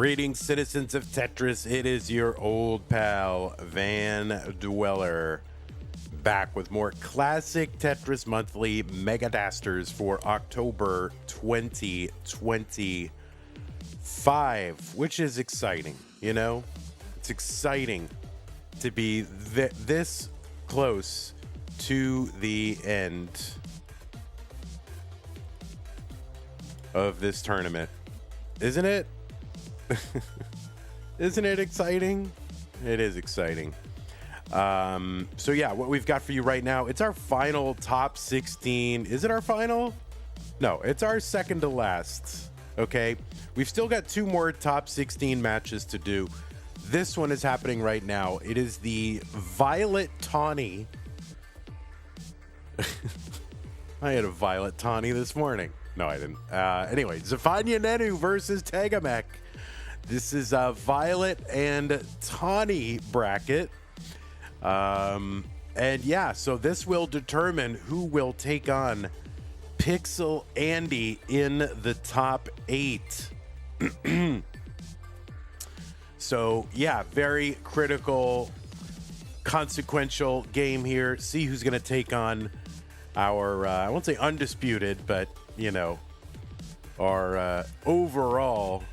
Greetings, citizens of Tetris. It is your old pal, Van Dweller, back with more classic Tetris monthly Mega Dasters for October 2025, which is exciting, you know? It's exciting to be this close to the end of this tournament. Isn't it? Isn't it exciting? It is exciting. So yeah, what we've got for you right now, it's our final top 16. Is it our final? No, it's our second to last. Okay. We've still got 2 more top 16 matches to do. This one is happening right now. It is the Violet Tawny. I had a Violet Tawny this morning. No, I didn't. Anyway, Zafanya Nenu versus Tega. This is a Violet and Tawny bracket. And yeah, so this will determine who will take on Pixel Andy in the top 8. So yeah, very critical, consequential game here. See who's going to take on our, I won't say undisputed, but you know, our overall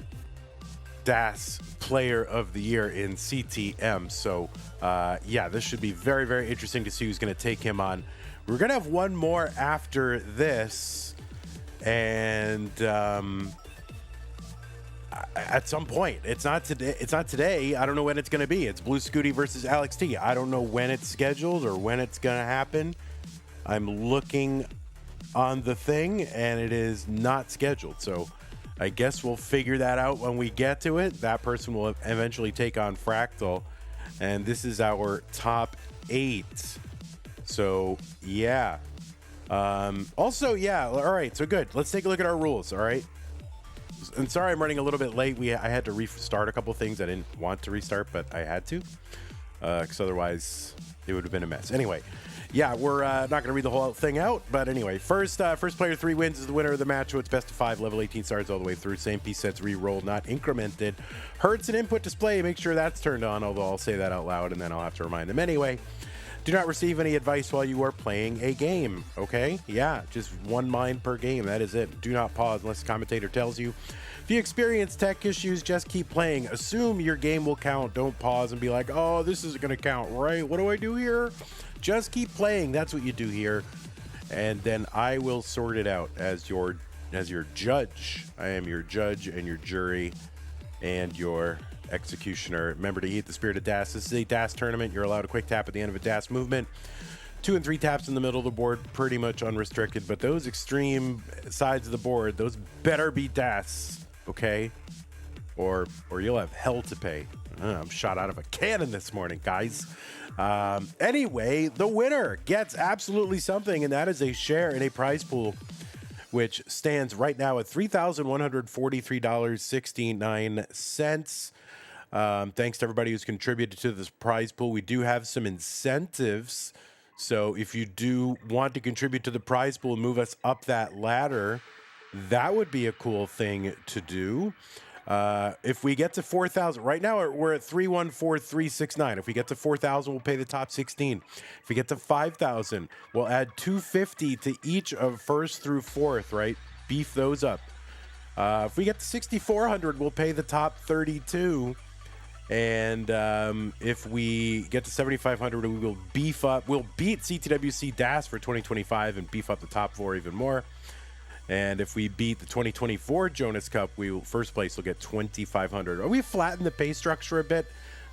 DAS Player of the Year in CTM. So yeah, this should be very, very interesting to see who's going to take him on. We're going to have one more after this, and at some point, it's not today. I don't know when it's going to be. It's Blue Scooty versus Alex T. I don't know when it's scheduled or when it's going to happen. I'm looking on the thing, and it is not scheduled. So I guess we'll figure that out when we get to it. That person will eventually take on Fractal. And this is our top 8. So, yeah. Also, yeah. All right. So, good. Let's take a look at our rules. All right. And sorry I'm running a little bit late. I had to restart a couple things. I didn't want to restart, but I had to. Because otherwise, it would have been a mess. Anyway. Yeah, we're not going to read the whole thing out, but anyway, first player 3 wins is the winner of the match. So it's best of 5, level 18 stars all the way through. Same piece sets re-rolled, not incremented. Hertz and input display, make sure that's turned on, although I'll say that out loud and then I'll have to remind them anyway. Do not receive any advice while you are playing a game, okay? Yeah, just 1 mind per game, that is it. Do not pause unless the commentator tells you. If you experience tech issues, just keep playing. Assume your game will count. Don't pause and be like, oh, this isn't going to count, right? What do I do here? Just keep playing. That's what you do here. And then I will sort it out as your judge. I am your judge and your jury and your executioner. Remember to eat the spirit of DAS. This is a DAS tournament. You're allowed a quick tap at the end of a DAS movement. 2 and 3 taps in the middle of the board, pretty much unrestricted. But those extreme sides of the board, those better be DAS, okay? Or you'll have hell to pay. I'm shot out of a cannon this morning, guys. Anyway, the winner gets absolutely something, and that is a share in a prize pool, which stands right now at $3,143.69. Thanks to everybody who's contributed to this prize pool. We do have some incentives, so if you do want to contribute to the prize pool and move us up that ladder, that would be a cool thing to do. If we get to 4,000, right now we're at 314,369. If we get to 4,000, we'll pay the top 16. If we get to 5,000, we'll add 250 to each of first through fourth, right? Beef those up. If we get to 6,400, we'll pay the top 32. And if we get to 7,500, we will beef up. We'll beat CTWC DAS for 2025 and beef up the top 4 even more. And if we beat the 2024 Jonas Cup, first place will get 2,500. We flatten the pay structure a bit,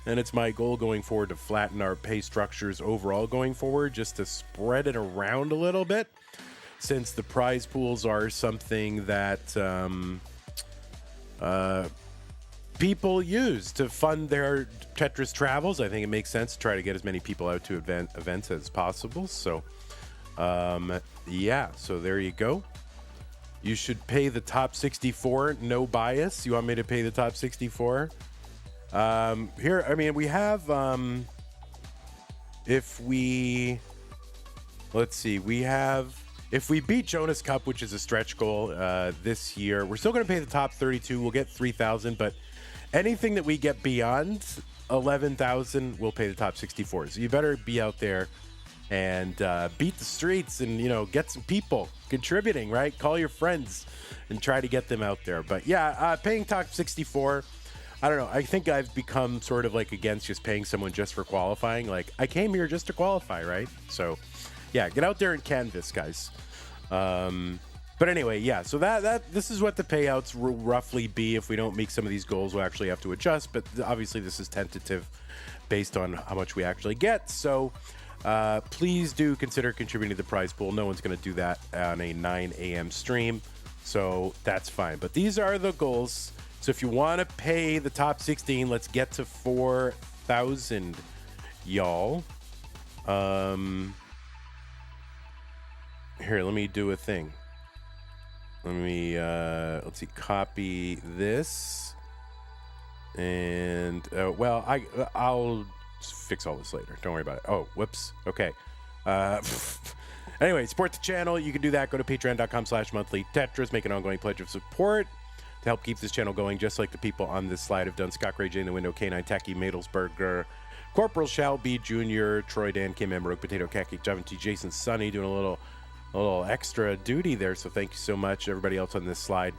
and it's my goal going forward to flatten our pay structures overall going forward, just to spread it around a little bit, since the prize pools are something that people use to fund their Tetris travels. I think it makes sense to try to get as many people out to events as possible. So, yeah, so there you go. You should pay the top 64, no bias. You want me to pay the top 64? Here, I mean, we have, if we beat Jonas Cup, which is a stretch goal this year, we're still going to pay the top 32. We'll get 3,000, but anything that we get beyond 11,000 will pay the top 64. So you better be out there and beat the streets and, you know, get some people contributing, right? Call your friends and try to get them out there. But yeah, paying top 64, I don't know. I think I've become sort of like against just paying someone just for qualifying. Like, I came here just to qualify, right? So yeah, get out there and canvas, guys. But anyway, yeah, so this is what the payouts will roughly be. If we don't meet some of these goals, we'll actually have to adjust. But obviously, this is tentative based on how much we actually get. So please do consider contributing to the prize pool. No one's going to do that on a 9 a.m. stream, so that's fine. But these are the goals. So if you want to pay the top 16, let's get to 4,000, y'all. Here, let me do a thing. Let me, let's see, copy this. And, well, I'll fix all this later. Don't worry about it. Oh, whoops. Okay. Anyway, support the channel. You can do that. Go to patreon.com/monthly Tetris. Make an ongoing pledge of support to help keep this channel going, just like the people on this slide have done. Scott Ray J in the window, K9 Tacky, Madelsberger, Corporal Shall Be Jr., Troy Dan, Kim M, Rogue Potato, Khaki, Javin T, Jason Sunny doing a little extra duty there, so thank you so much. Everybody else on this slide,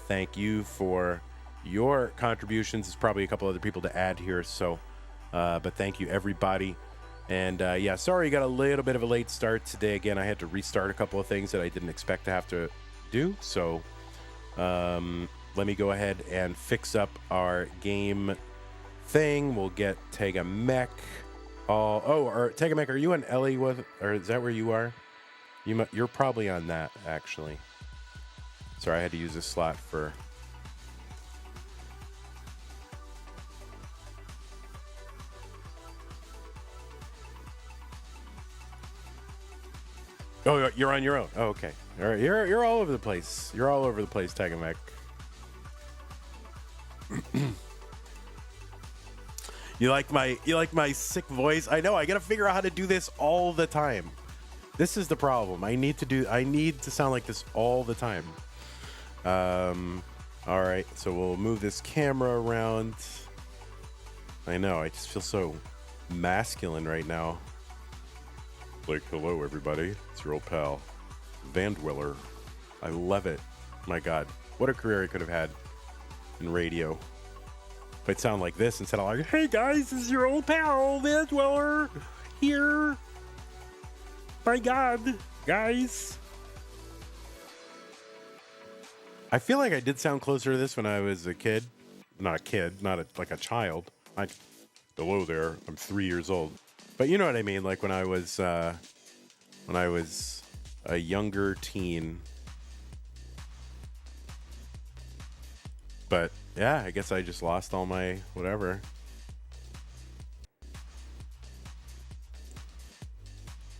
thank you for your contributions. There's probably a couple other people to add here, so but thank you everybody. And yeah, sorry you got a little bit of a late start today. Again, I had to restart a couple of things that I didn't expect to have to do, so let me go ahead and fix up our game thing. We'll get Tega Mech. Or Tega Mech, are you on Ellie with, or is that where you are? You're probably on that, actually. Sorry, I had to use this slot for... Oh, you're on your own. Oh, okay. All right, you're all over the place. You're all over the place, Tegamech. You like my sick voice? I know. I gotta figure out how to do this all the time. This is the problem. I need to sound like this all the time. All right, so we'll move this camera around. I know, I just feel so masculine right now. Like, hello everybody, it's your old pal, Van Dweller. I love it. My God, what a career I could have had in radio. If I'd sound like this instead of like, hey guys, this is your old pal, Van Dweller, here. My God, guys. I feel like I did sound closer to this when I was a kid. Not a kid, like a child. Hello there, I'm 3 years old. But you know what I mean, like when I was a younger teen. But yeah, I guess I just lost all my whatever.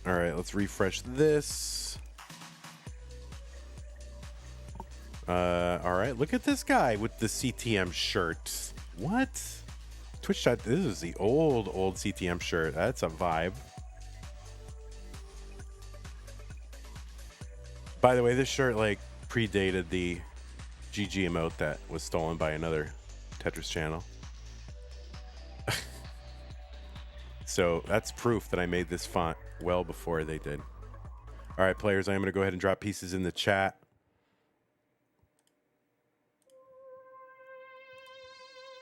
All right, let's refresh this. All right, look at this guy with the CTM shirt. What? Twitch chat, this is the old CTM shirt. That's a vibe. By the way, this shirt like predated the GG emote that was stolen by another Tetris channel. So that's proof that I made this font well before they did. All right, players, I'm going to go ahead and drop pieces in the chat.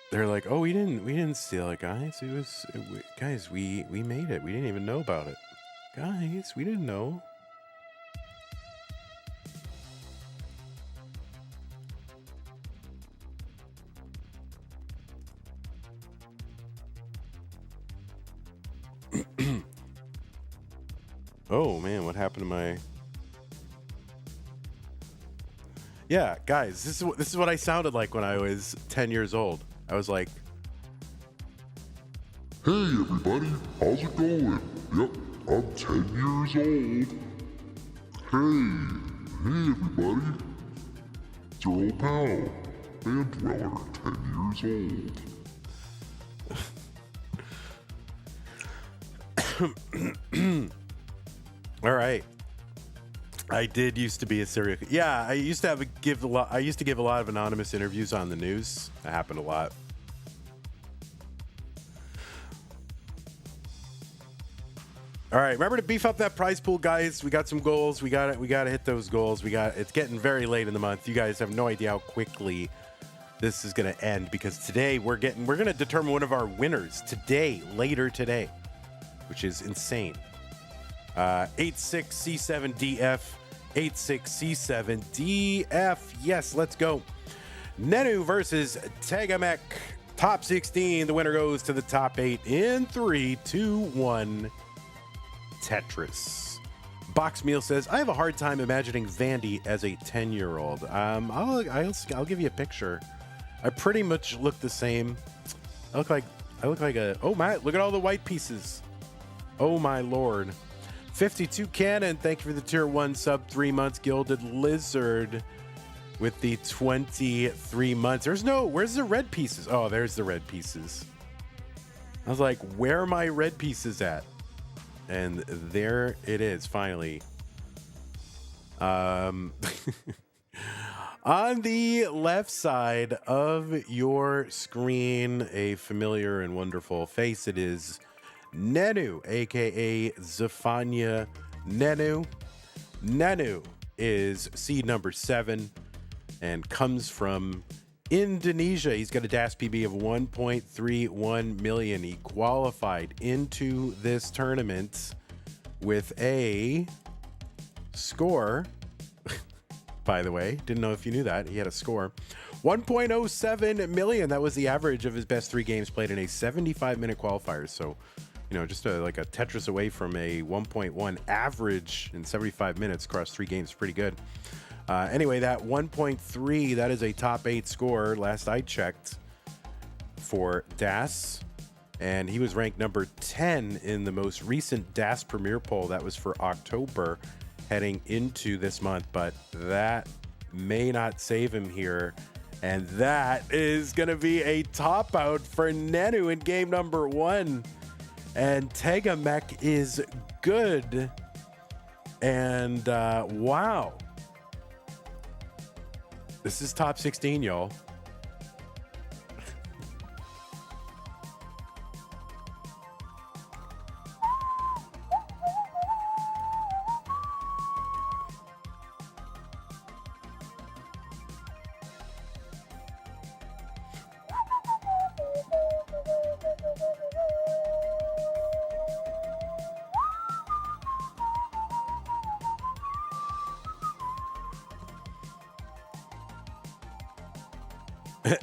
They're like, "Oh, we didn't steal it, guys. Guys, we made it. We didn't even know about it. Guys, we didn't know." Oh man, what happened to my... Yeah, guys, this is what I sounded like when I was 10 years old. I was like, "Hey everybody, how's it going? Yep, I'm 10 years old. Hey everybody, it's your old pal, Van Dweller, 10 years old." all right. I did used to be a serial. Yeah, I used to give a lot of anonymous interviews on the news. That happened a lot. All right, remember to beef up that prize pool, guys. We got some goals. We got to hit those goals. It's getting very late in the month. You guys have no idea how quickly this is going to end, because today we're going to determine one of our winners later today, which is insane. 86C7DF, 86C7DF. Yes, let's go. Nenu versus Tega. Top 16. The winner goes to the top 8 in 3, 2, 1. Tetris. Box Meal says, I have a hard time imagining Vandy as a 10-year-old. I'll give you a picture. I pretty much look the same. I look like a, oh my, look at all the white pieces. Oh my Lord. 52 Cannon, thank you for the tier 1 sub, 3 months. Gilded Lizard with the 23 months. Where's the red pieces? Oh, there's the red pieces. I was like, where are my red pieces at? And there it is, finally. On the left side of your screen, a familiar and wonderful face. It is Nenu, aka Zephania Nenu. Nenu is seed number 7 and comes from Indonesia. He's got a DAS PB of 1.31 million. He qualified into this tournament with a score. By the way, didn't know if you knew that. He had a score. 1.07 million. That was the average of his best 3 games played in a 75-minute qualifier. So, just like a Tetris away from a 1.1 average in 75 minutes across 3 games. Pretty good. Anyway, that 1.3, that is a top 8 score last I checked for DAS. And he was ranked number 10 in the most recent DAS Premier poll. That was for October heading into this month. But that may not save him here. And that is going to be a top out for Nenu in game number 1. And Tega is good. And wow. This is top 16, y'all.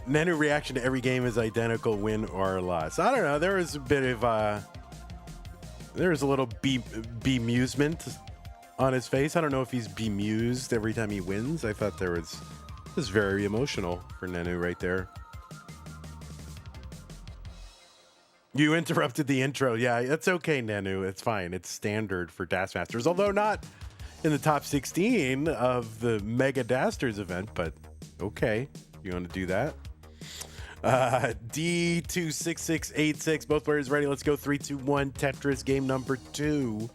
Nenu reaction to every game is identical, win or loss. I don't know. There was a bit of there was a little bemusement on his face. I don't know if he's bemused every time he wins. I thought it was very emotional for Nenu right there. You interrupted the intro. Yeah, it's okay, Nenu. It's fine. It's standard for DAS Masters, although not in the top 16 of the Mega Dasters event, but okay. You want to do that? D26686. Both players ready. Let's go. 3, 2, 1. Tetris game number 2.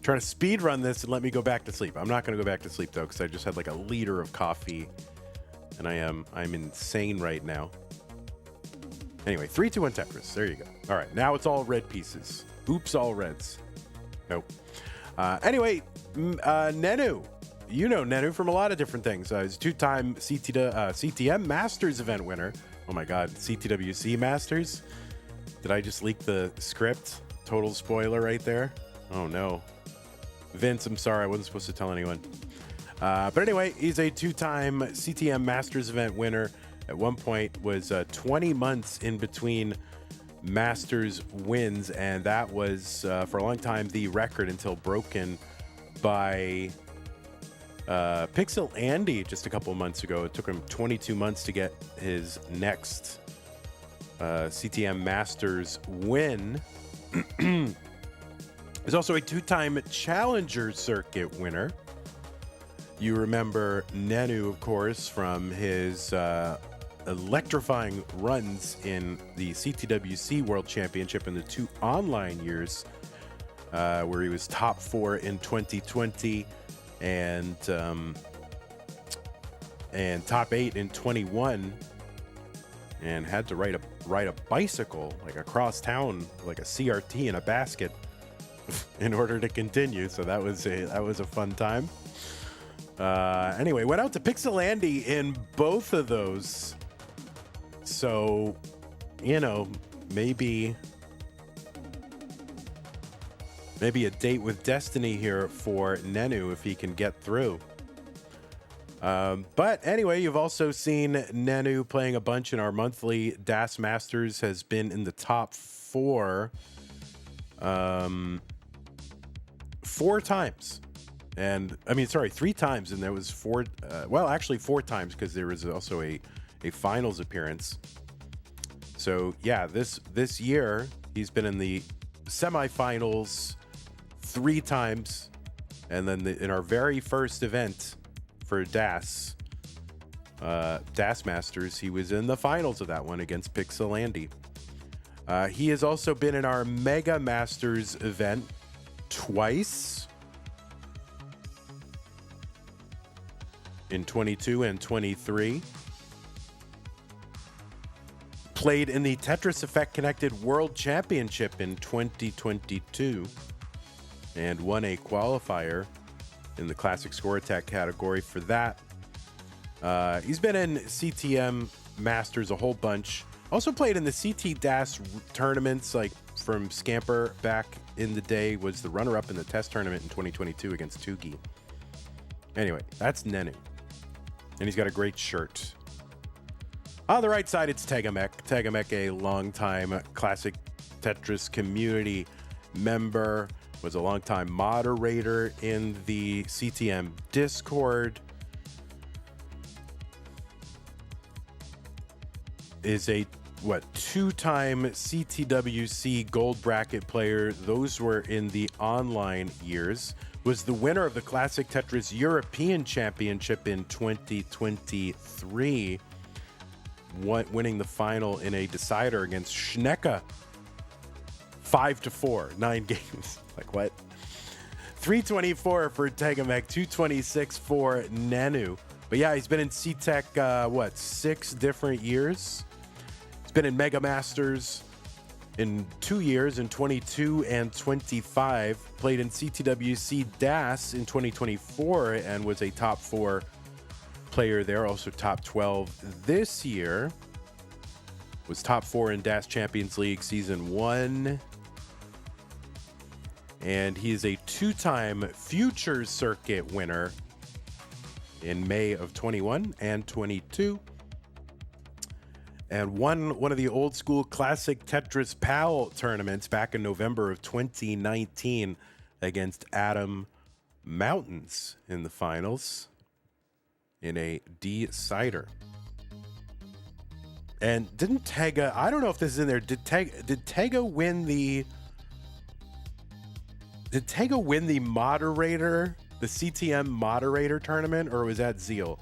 Trying to speed run this and let me go back to sleep. I'm not going to go back to sleep though, because I just had like a liter of coffee, and I'm insane right now. Anyway, 3, 2, 1. Tetris. There you go. All right, now it's all red pieces. Oops, all reds. Nope. Anyway, Nenu. You know Nenu from a lot of different things. He's a 2-time CTM Masters event winner. Oh my God, CTWC Masters? Did I just leak the script? Total spoiler right there. Oh no. Vince, I'm sorry, I wasn't supposed to tell anyone. But anyway, he's a 2-time CTM Masters event winner. At one point was 20 months in between Masters wins, and that was for a long time the record until broken by Pixel Andy just a couple of months ago. It took him 22 months to get his next CTM Masters win. He's also a 2-time Challenger Circuit winner. You remember Nenu, of course, from his electrifying runs in the CTWC World Championship in the 2 online years, where he was top 4 in 2020 and top 8 in 21, and had to ride a bicycle like across town, like a CRT in a basket, in order to continue. So that was a fun time. Anyway, went out to Pixelandi in both of those. So, maybe a date with Destiny here for Nenu if he can get through. But anyway, you've also seen Nenu playing a bunch in our monthly Das Masters, has been in the top 4 4 times. And 3 times, and there was 4 4 times, because there was also a finals appearance. So yeah, this year he's been in the semifinals 3 times, and then in our very first event for Das Masters, he was in the finals of that one against Pixelandi. He has also been in our Mega Masters event twice, in 22 and 23. Played in the Tetris Effect Connected World Championship in 2022 and won a qualifier in the Classic Score Attack category for that. He's been in CTM Masters a whole bunch. Also played in the CT DAS tournaments, like from Scamper back in the day, was the runner-up in the test tournament in 2022 against Tugi. Anyway, that's Nenu. And he's got a great shirt. On the right side, it's Tegamek. Tegamek, a longtime Classic Tetris community member, was a longtime moderator in the CTM Discord. Is a 2-time CTWC gold bracket player. Those were in the online years. Was the winner of the Classic Tetris European Championship in 2023, winning the final in a decider against Schnecke, 5-4, 9 games. Like what? 324 for Tegamek, 226 for Nenu. But yeah, he's been in CTEC 6 different years. He's been in Mega Masters in 2 years, in 22 and 25. Played in CTWC DAS in 2024 and was a top 4 player there, also top 12 this year. Was top 4 in DAS Champions League Season 1. And he is a 2-time Futures Circuit winner in May of 21 and 22. And won one of the old school Classic Tetris PAL tournaments back in November of 2019 against Adam Mountains in the finals in a decider. And didn't Tega, I don't know if this is in there, did Tega win the moderator, the CTM moderator tournament, or was that Zeal?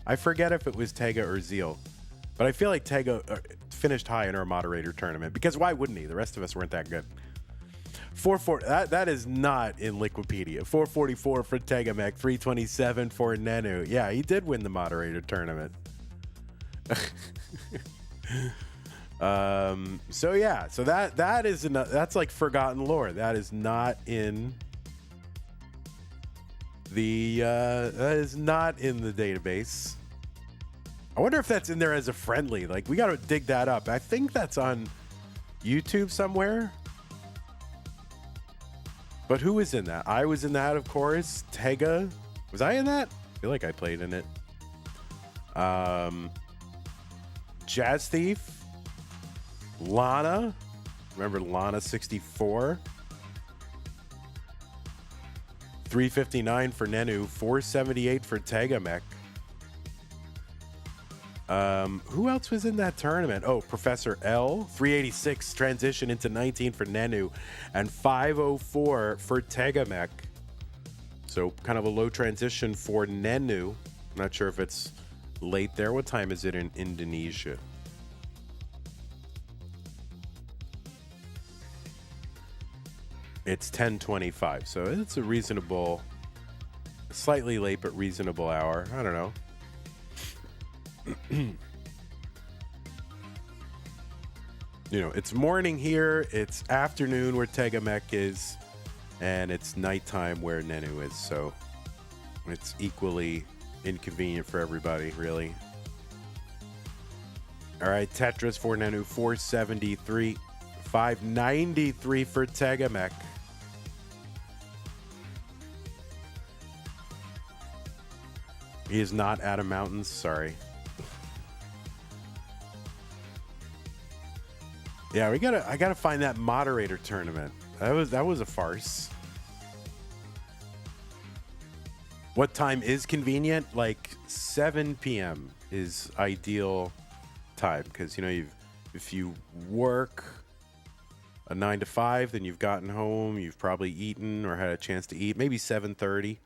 I forget if it was Tega or Zeal. But I feel like Tega finished high in our moderator tournament, because why wouldn't he? The rest of us weren't that good. 440, that is not in Liquipedia. 444 for Tegamek, 327 for Nenu. Yeah, he did win the moderator tournament. So yeah, so that is that's like forgotten lore. That is not in the database. I wonder if that's in there as a friendly. Like, we got to dig that up. I think that's on YouTube somewhere. But who was in that? I was in that, of course. Tega. Was I in that? I feel like I played in it. Jazz Thief. Lana. Remember Lana 64? 359 for Nenu. 478 for Tegamek. Who else was in that tournament? Oh, Professor L. 386 transition into 19 for Nenu, and 504 for Tegamek. So kind of a low transition for Nenu. I'm not sure if it's late there. What time is it in Indonesia? It's 10:25, so it's a reasonable, slightly late but reasonable hour. I don't know. You know, it's morning here, it's afternoon where Tegamek is. and it's nighttime where Nenu is, so it's equally inconvenient for everybody, really. All right, Tetris for Nenu, 473. 593 for Tega Mech. He is not Adam Mountains, sorry. Yeah, I gotta find that moderator tournament. That was a farce. What time is convenient? Like 7 p.m. is ideal time, because you know, if you work a 9 to 5, then you've gotten home, you've probably eaten or had a chance to eat. Maybe 7:30.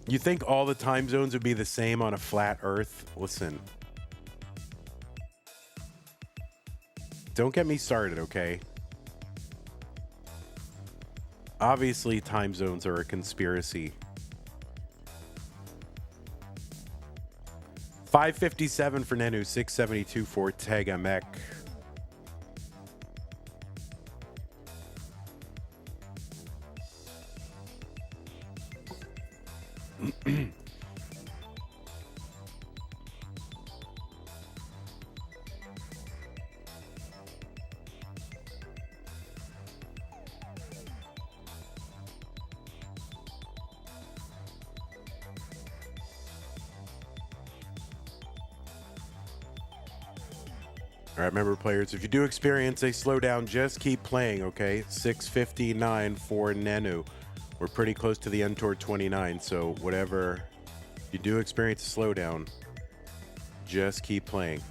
You think all the time zones would be the same on a flat Earth? Listen. Don't get me started, okay? Obviously, time zones are a conspiracy. 557 for Nenu, 672 for Tega Mech. All right, remember, players, if you do experience a slowdown, just keep playing, okay? 659 for Nenu. We're pretty close to the end toward 29, so whatever you do experience a slowdown, just keep playing.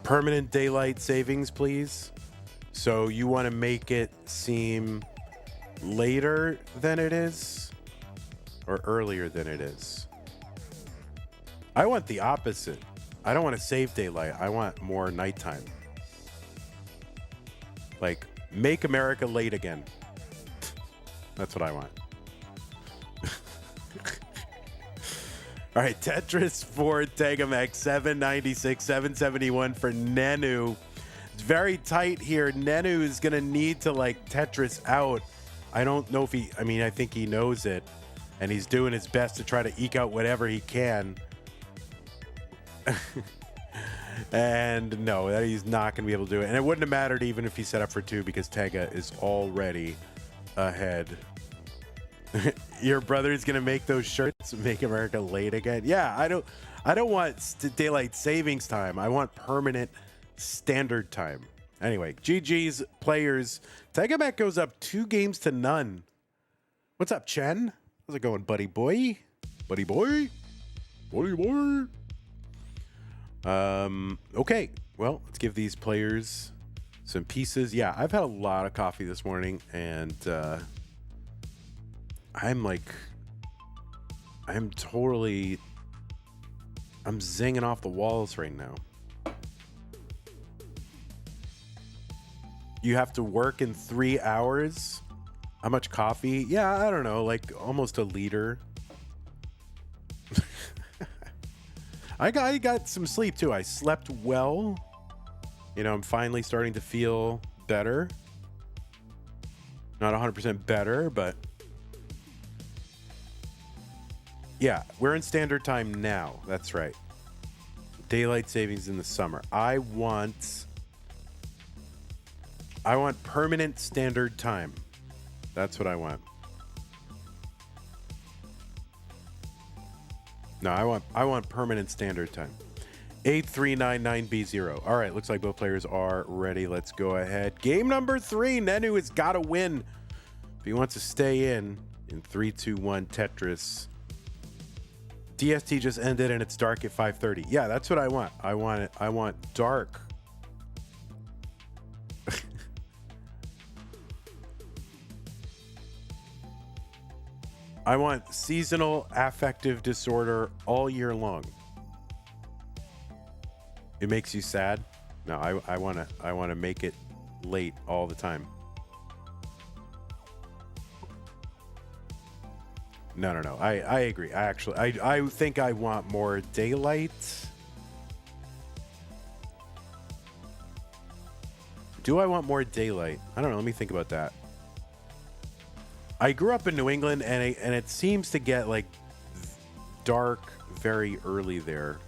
Permanent daylight savings, please. So you want to make it seem later than it is or earlier than it is? I want the opposite. I don't want to save daylight. I want more nighttime. Like, make America late again. That's what I want. All right, Tetris for Tega Mech, 796, 771 for Nenu. It's very tight here. Nenu is going to need to, like, Tetris out. I don't know if I think he knows it, and he's doing his best to try to eke out whatever he can. And no, that he's not going to be able to do it. And it wouldn't have mattered even if he set up for 2, because Tega is already ahead. Your brother's going to make those shirts, make America late again. Yeah, I don't want daylight savings time. I want permanent standard time. Anyway, GG's, players. Tega Mech goes up 2 games to none. What's up, Chen? How's it going, buddy boy? Buddy boy? Buddy boy? Okay, well, let's give these players some pieces. Yeah, I've had a lot of coffee this morning, and I'm zinging off the walls right now. You have to work in 3 hours? How much coffee? Yeah, I don't know, like almost a liter. I got some sleep too. I slept well. You know, I'm finally starting to feel better. Not 100% better, but yeah, we're in standard time now. That's right. Daylight savings in the summer. I want permanent standard time. That's what I want. No, I want permanent standard time. 8399B0. All right, looks like both players are ready. Let's go ahead. Game number 3. Nenu has got to win if he wants to stay in 3, 2, 1 Tetris. DST just ended and it's dark at 5:30. Yeah, that's what I want. I want dark. I want seasonal affective disorder all year long. It makes you sad? No, I want to make it late all the time. No. I agree. I think I want more daylight. Do I want more daylight? I don't know. Let me think about that. I grew up in New England, and it seems to get like dark very early there.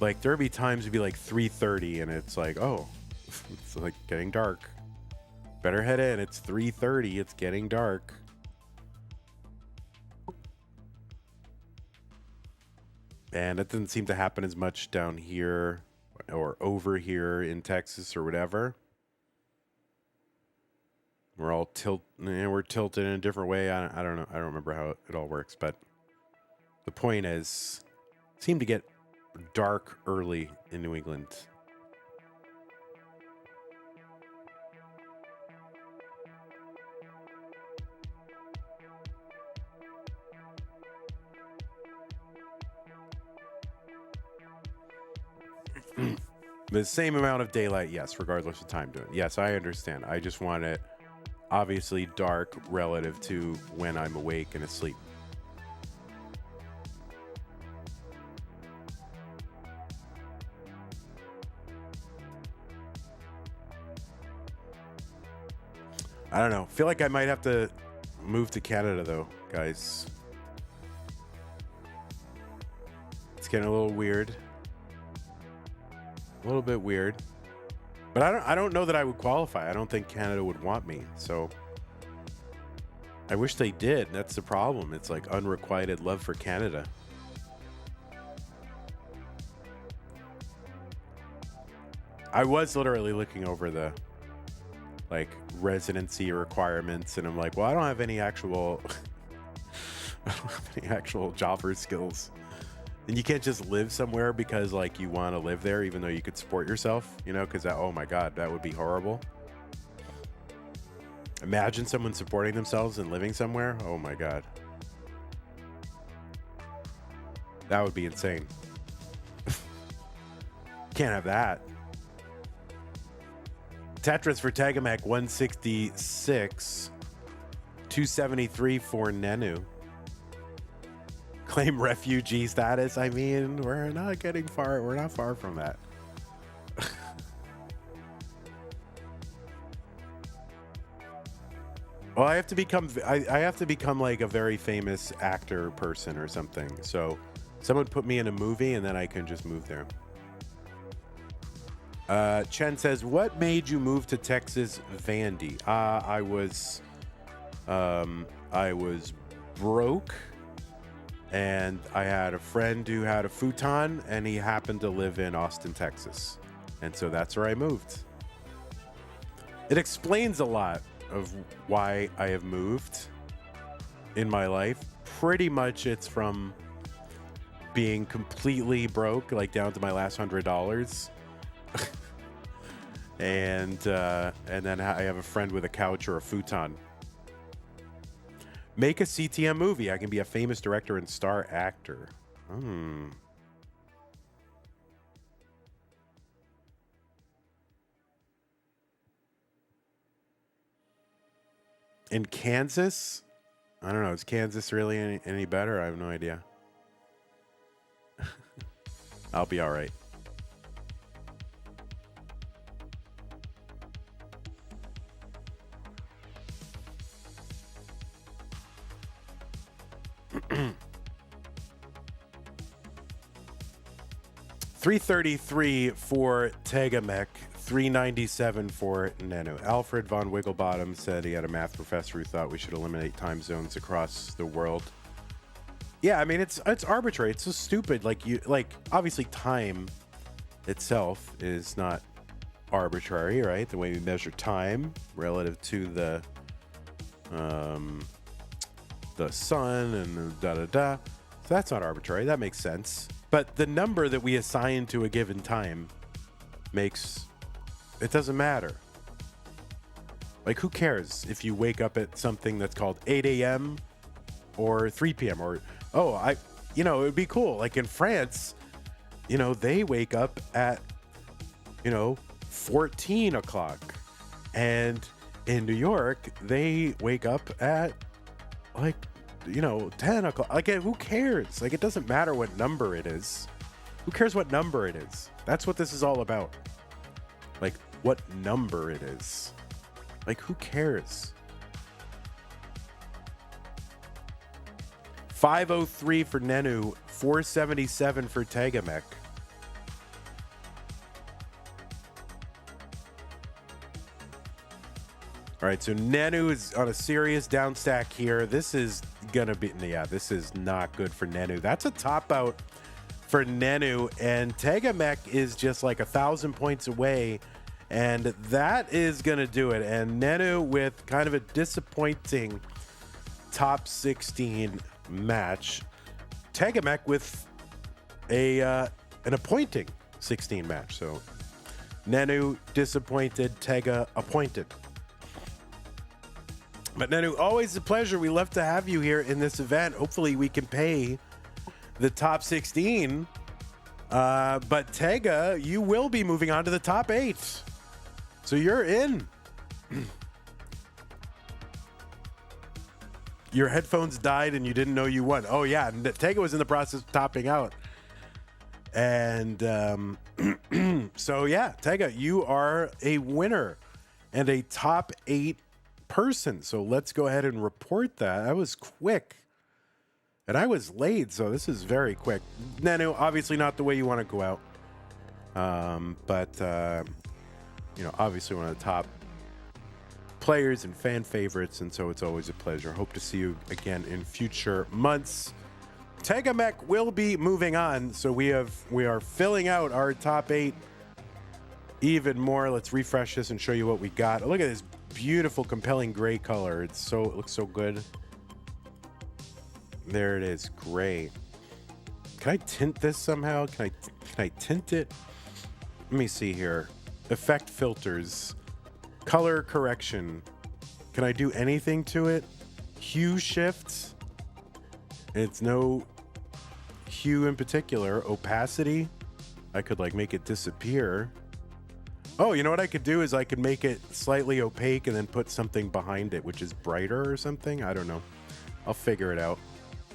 Like there'd be times it'd be like 3:30, and it's like, oh, it's like getting dark. Better head in. It's 3:30. It's getting dark. And it doesn't seem to happen as much down here or over here in Texas or whatever. We're all we're tilted in a different way. I don't know. I don't remember how it all works, but the point is, it seemed to get dark early in New England. The same amount of daylight, yes, regardless of time doing it. Yes, I understand. I just want it obviously dark relative to when I'm awake and asleep. I don't know. Feel like I might have to move to Canada though, guys. It's getting a little weird. A little bit weird. But I don't know that I would qualify. I don't think Canada would want me. So I wish they did. That's the problem. It's like unrequited love for Canada. I was literally looking over the like residency requirements, and I'm like, well, I don't have any actual jobber skills. And you can't just live somewhere because like you want to live there, even though you could support yourself, you know, because oh my God, that would be horrible. Imagine someone supporting themselves and living somewhere. Oh my God. That would be insane. Can't have that. Tetris for Tega 166. 273 for Nenu. Claim refugee status. I mean, we're not far from that. Well, I have to become like a very famous actor person or something. So someone put me in a movie and then I can just move there. Chen says, what made you move to Texas, Vandy? I was broke. And I had a friend who had a futon, and he happened to live in Austin, Texas. And so that's where I moved. It explains a lot of why I have moved in my life. Pretty much it's from being completely broke, like down to my last $100. and then I have a friend with a couch or a futon. Make a CTM movie. I can be a famous director and star actor. In Kansas? I don't know. Is Kansas really any better? I have no idea. I'll be all right. $333 for Tega, $397 for Nenu. Alfred von Wigglebottom said he had a math professor who thought we should eliminate time zones across the world. Yeah, I mean it's arbitrary. It's so stupid. Like obviously time itself is not arbitrary, right? The way we measure time relative to the sun and da da da. So that's not arbitrary. That makes sense. But the number that we assign to a given time it doesn't matter. Like, who cares if you wake up at something that's called 8 a.m. or 3 p.m. or, it would be cool. Like in France, they wake up at, 14 o'clock. And in New York, they wake up at like, 10 o'clock. Like, who cares? Like, it doesn't matter what number it is. Who cares what number it is? That's what this is all about. Like, what number it is. Like, who cares? 503 for Nenu, 477 for Tega. All right, so Nenu is on a serious down stack here. This is gonna be, this is not good for Nenu. That's a top out for Nenu, and Tega is just like 1,000 points away, and that is gonna do it. And Nenu with kind of a disappointing top 16 match. Tega with an appointing 16 match. So Nenu disappointed, Tega appointed. But Nenu, always a pleasure. We love to have you here in this event. Hopefully we can pay the top 16. But Tega, you will be moving on to the top 8. So you're in. Your headphones died and you didn't know you won. Oh, yeah. Tega was in the process of topping out. And so, yeah, Tega, you are a winner and a top 8 person. So let's go ahead and report that. That was quick. And I was late, so this is very quick. Nenu, obviously not the way you want to go out. But obviously one of the top players and fan favorites, and so it's always a pleasure. Hope to see you again in future months. Tega will be moving on, so we are filling out our top 8 even more. Let's refresh this and show you what we got. Look at this beautiful, compelling gray color. It looks so good. There it is, gray. Can I tint this somehow? Can I tint it? Let me see here. Effect filters, color correction. Can I do anything to it? Hue shifts. It's no hue in particular. Opacity. I could like make it disappear. Oh, you know what I could do is I could make it slightly opaque and then put something behind it, which is brighter or something. I don't know. I'll figure it out.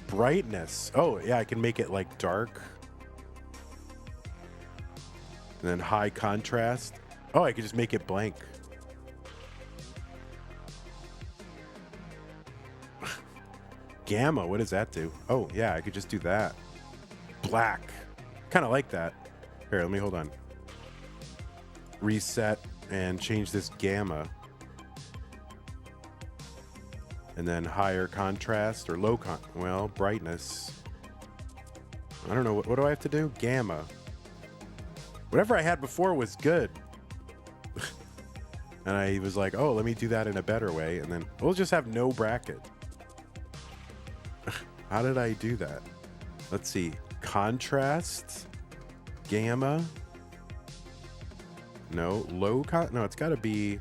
Brightness. Oh, yeah, I can make it like dark. And then high contrast. Oh, I could just make it blank. Gamma, what does that do? Oh, yeah, I could just do that. Black. Kind of like that. Here, let me hold on. Reset and change this gamma. And then higher contrast or low brightness. I don't know. What do I have to do? Gamma. Whatever I had before was good. And I was like, oh, let me do that in a better way. And then we'll just have no bracket. How did I do that? Let's see. Contrast. Gamma. No. No, it's got to be.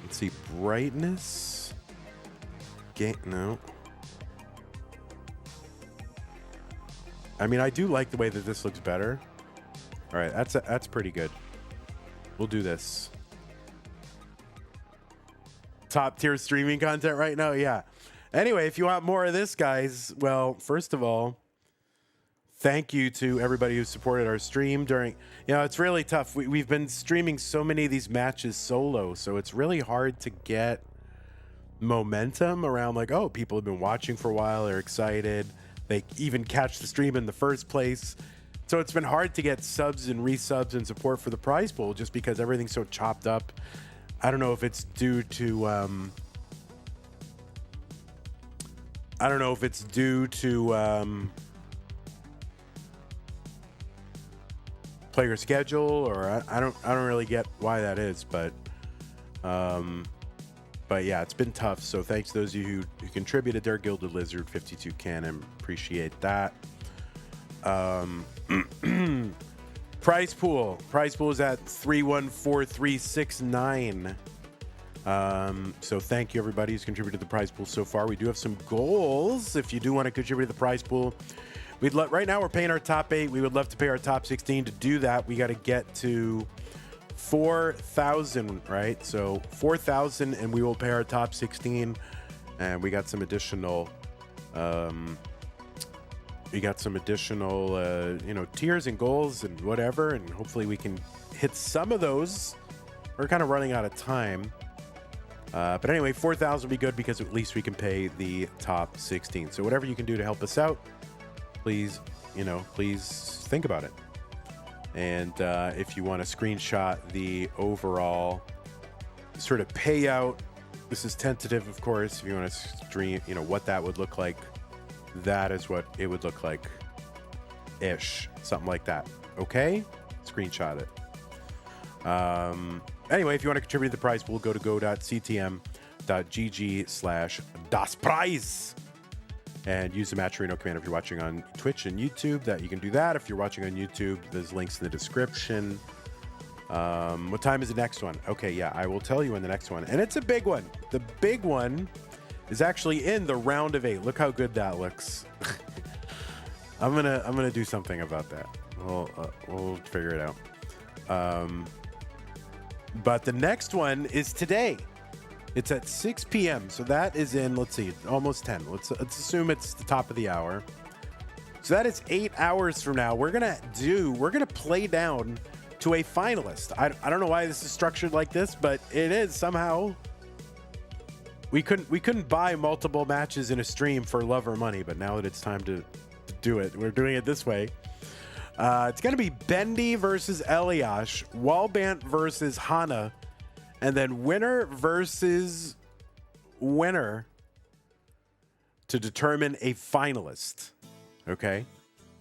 Let's see. Brightness. No. I mean, I do like the way that this looks better. All right, that's pretty good. We'll do this. Top tier streaming content right now, yeah. Anyway, if you want more of this, guys, well, first of all, thank you to everybody who supported our stream during. It's really tough. We've been streaming so many of these matches solo, so it's really hard to get momentum around like, oh, people have been watching for a while, they're excited, they even catch the stream in the first place. So it's been hard to get subs and resubs and support for the prize pool just because everything's so chopped up. I don't know if it's due to player schedule, or I don't really get why that is, but yeah, it's been tough. So thanks to those of you who contributed there. Gilded Lizard 52 Cannon, appreciate that. Prize pool is at 314369. So thank you everybody who's contributed to the prize pool so far. We do have some goals. If you do want to contribute to the prize pool, right now we're paying our top 8. We would love to pay our top 16. To do that, we got to get to 4,000, right? So 4,000, and we will pay our top 16. and we got some additional tiers and goals and whatever, and hopefully we can hit some of those. We're kind of running out of time. But anyway, 4,000 will be good because at least we can pay the top 16. So whatever you can do to help us out, please think about it. And if you want to screenshot the overall sort of payout, this is tentative, of course. If you want to stream, what that would look like, that is what it would look like ish, something like that. Okay, screenshot it. Anyway, if you want to contribute to the prize pool, go to go.ctm.gg/daspreis and use the Matcherino command. If you're watching on Twitch and YouTube, that you can do that. If you're watching on YouTube, there's links in the description. What time is the next one? Okay, yeah, I will tell you in the next one, and it's a big one. The big one is actually in the round of 8. Look how good that looks. I'm gonna do something about that. We'll figure it out. But the next one is today. It's at 6 p.m. So that is in, let's see, almost 10. Let's assume it's the top of the hour. So that is 8 hours from now. We're gonna play down to a finalist. I don't know why this is structured like this, but it is somehow. We couldn't buy multiple matches in a stream for love or money, but now that it's time to do it, we're doing it this way. It's going to be Bendy versus Eliash, Walbant versus Hana, and then winner versus winner to determine a finalist. Okay?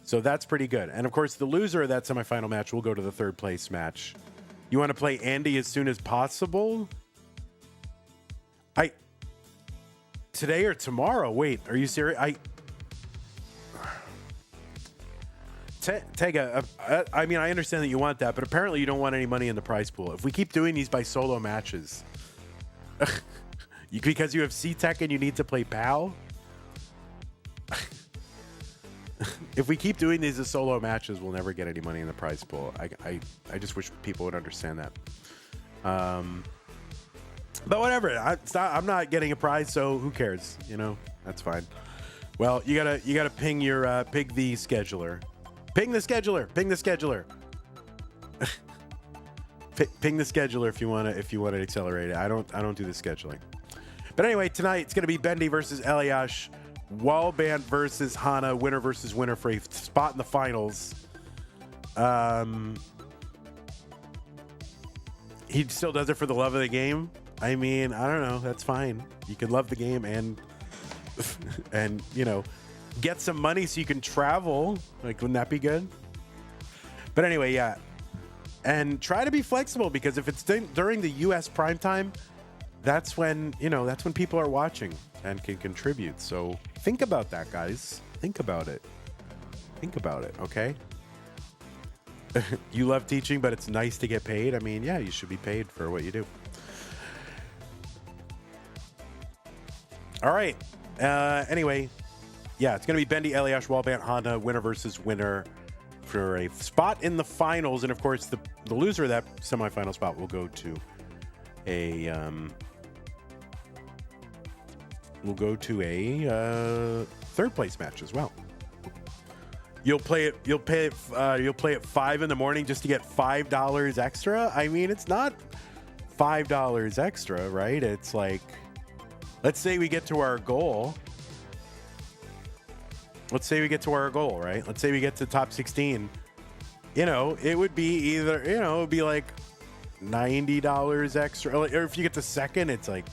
So that's pretty good. And of course, the loser of that semifinal match will go to the third place match. You want to play Andy as soon as possible? Today or tomorrow? Wait, are you serious? Tega, I mean, I understand that you want that, but apparently you don't want any money in the prize pool. If we keep doing these by solo matches, because you have C-Tech and you need to play PAL, if we keep doing these as solo matches, we'll never get any money in the prize pool. I just wish people would understand that. But whatever, I'm not getting a prize, so who cares? That's fine. Well, you gotta ping your ping the scheduler. Ping the scheduler. Ping the scheduler. Ping the scheduler if you want to accelerate it. I don't do the scheduling. But anyway, tonight it's going to be Bendy versus Eliash, Walbant versus Hana, winner versus winner for a spot in the finals. He still does it for the love of the game. I mean, I don't know. That's fine. You can love the game and get some money so you can travel. Wouldn't that be good? But anyway, yeah. And try to be flexible, because if it's during the U.S. prime time, that's when people are watching and can contribute. So think about that, guys. Think about it. Think about it, okay? You love teaching, but it's nice to get paid. I mean, yeah, you should be paid for what you do. All right. Anyway, yeah, it's going to be Bendy, Eliash, Walbant, Honda, winner versus winner for a spot in the finals. And of course, the loser of that semifinal spot will go to a third place match as well. You'll play at 5 in the morning just to get $5 extra. I mean, it's not $5 extra, right? It's like, let's say we get to our goal. Let's say we get to our goal, right? Let's say we get to top 16. It would be either, it would be like $90 extra. Or if you get to second, it's like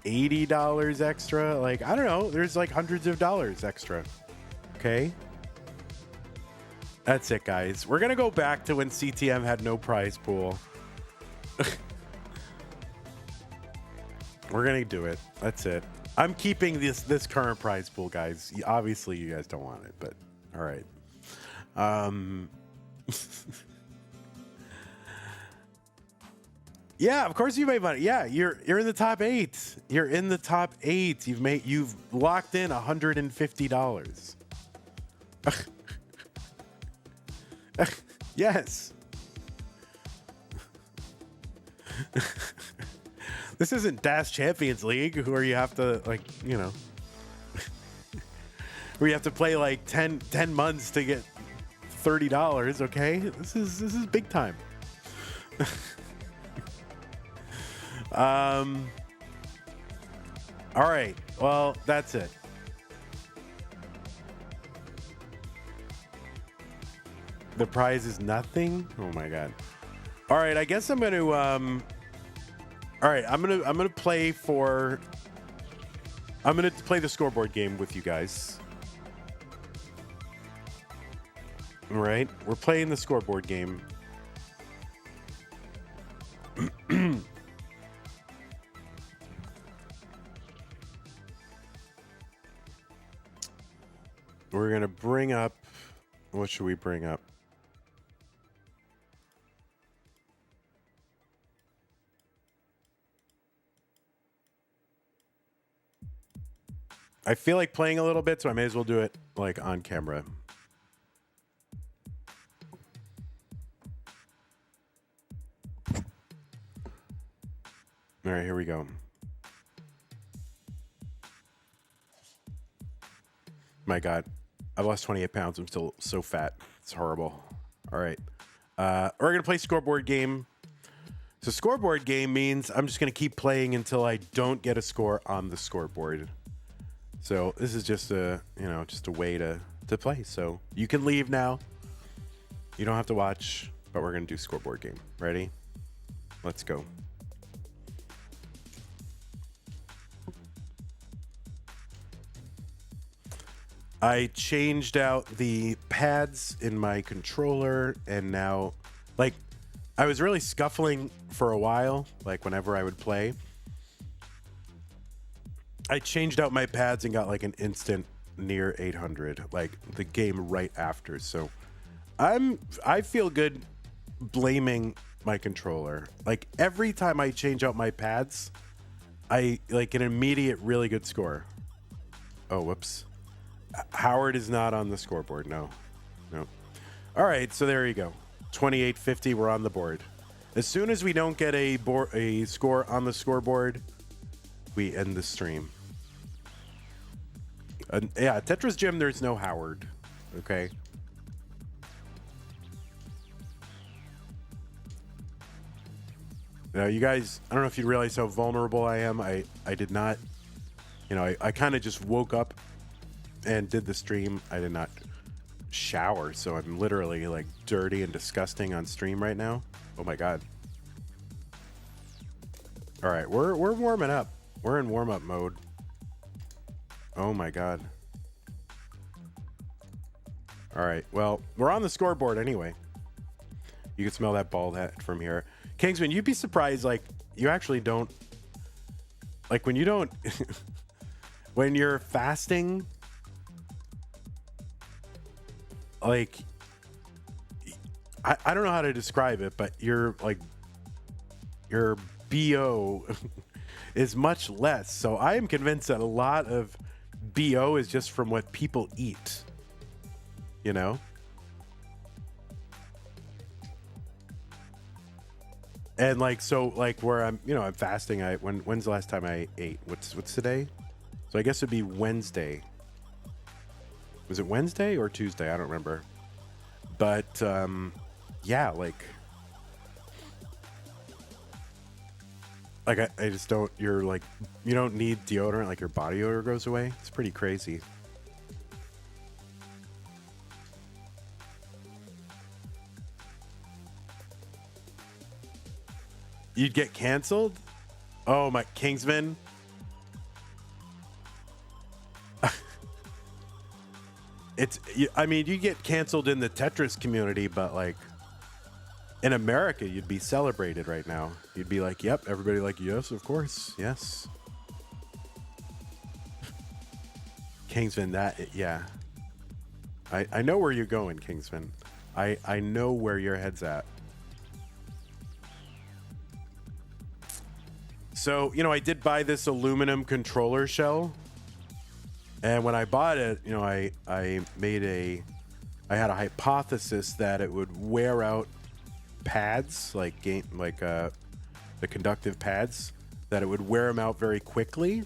$80 extra. Like, I don't know. There's like hundreds of dollars extra. Okay. That's it, guys. We're going to go back to when CTM had no prize pool. We're going to do it. That's it. I'm keeping this current prize pool, guys. Obviously, you guys don't want it, but all right. Yeah, of course you made money. Yeah, you're in the top 8. You're in the top 8. You've locked in $150. Yes. This isn't Dash Champions League where you have to, like, you know, where you have to play like 10 months to get $30, okay? This is big time. All right. Well, that's it. The prize is nothing? Oh my god. All right, I guess I'm going to all right, I'm going to play the scoreboard game with you guys. All right? We're playing the scoreboard game. We're going to bring up, what should we bring up? I feel like playing a little bit, so I may as well do it like on camera. All right, here we go. My God, I've lost 28 pounds. I'm still so fat. It's horrible. All right. We're going to play scoreboard game. So scoreboard game means I'm just going to keep playing until I don't get a score on the scoreboard. So this is just a, just a way to play. So you can leave now. You don't have to watch, but we're going to do scoreboard game. Ready? Let's go. I changed out the pads in my controller, and now, like, I was really scuffling for a while, like whenever I would play. I changed out my pads and got like an instant near 800, like the game right after. So I feel good blaming my controller. Like every time I change out my pads, I like an immediate really good score. Oh, whoops. Howard is not on the scoreboard. No. All right, so there you go. 2850, we're on the board. As soon as we don't get a score on the scoreboard, we end the stream. Yeah, Tetris Gym, there's no Howard. Okay. Now, you guys, I don't know if you realize how vulnerable I am. I did not, I kind of just woke up and did the stream. I did not shower, so I'm literally like dirty and disgusting on stream right now. Oh my god. All right, we're warming up. We're in warm-up mode. Oh my god. All right, well, we're on the scoreboard anyway. You can smell that bald head from here. Kingsman, you'd be surprised, like, you actually don't, like, when you don't, when you're fasting, like, I don't know how to describe it, but you're like, your BO is much less. So I am convinced that a lot of BO is just from what people eat, And like, so like where I'm, I'm fasting. When's the last time I ate? What's today? So I guess it'd be Wednesday. Was it Wednesday or Tuesday? I don't remember. But yeah, like I just don't. You're like, you don't need deodorant. Like your body odor goes away. It's pretty crazy. You'd get canceled? Oh my, Kingsman. I mean, you get canceled in the Tetris community, but like in America, you'd be celebrated right now. You'd be like, yep, everybody like, yes, of course, yes. Kingsman, yeah. I know where you're going, Kingsman. I know where your head's at. So, I did buy this aluminum controller shell. And when I bought it, I had a hypothesis that it would wear out pads, the conductive pads. that it would wear them out very quickly.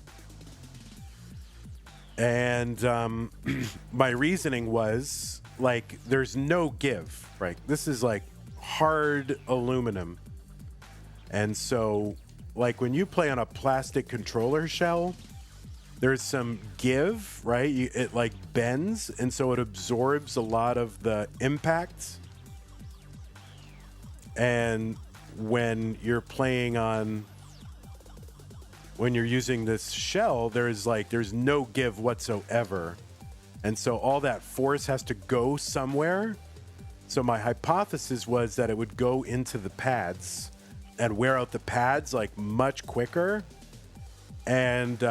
And my reasoning was, like, there's no give, right? This is like hard aluminum. And so, like, when you play on a plastic controller shell, there's some give, right? It like bends, and so it absorbs a lot of the impact. And when you're playing on, when you're using this shell, there's no give whatsoever. And so all that force has to go somewhere. So my hypothesis was that it would go into the pads and wear out the pads like much quicker. And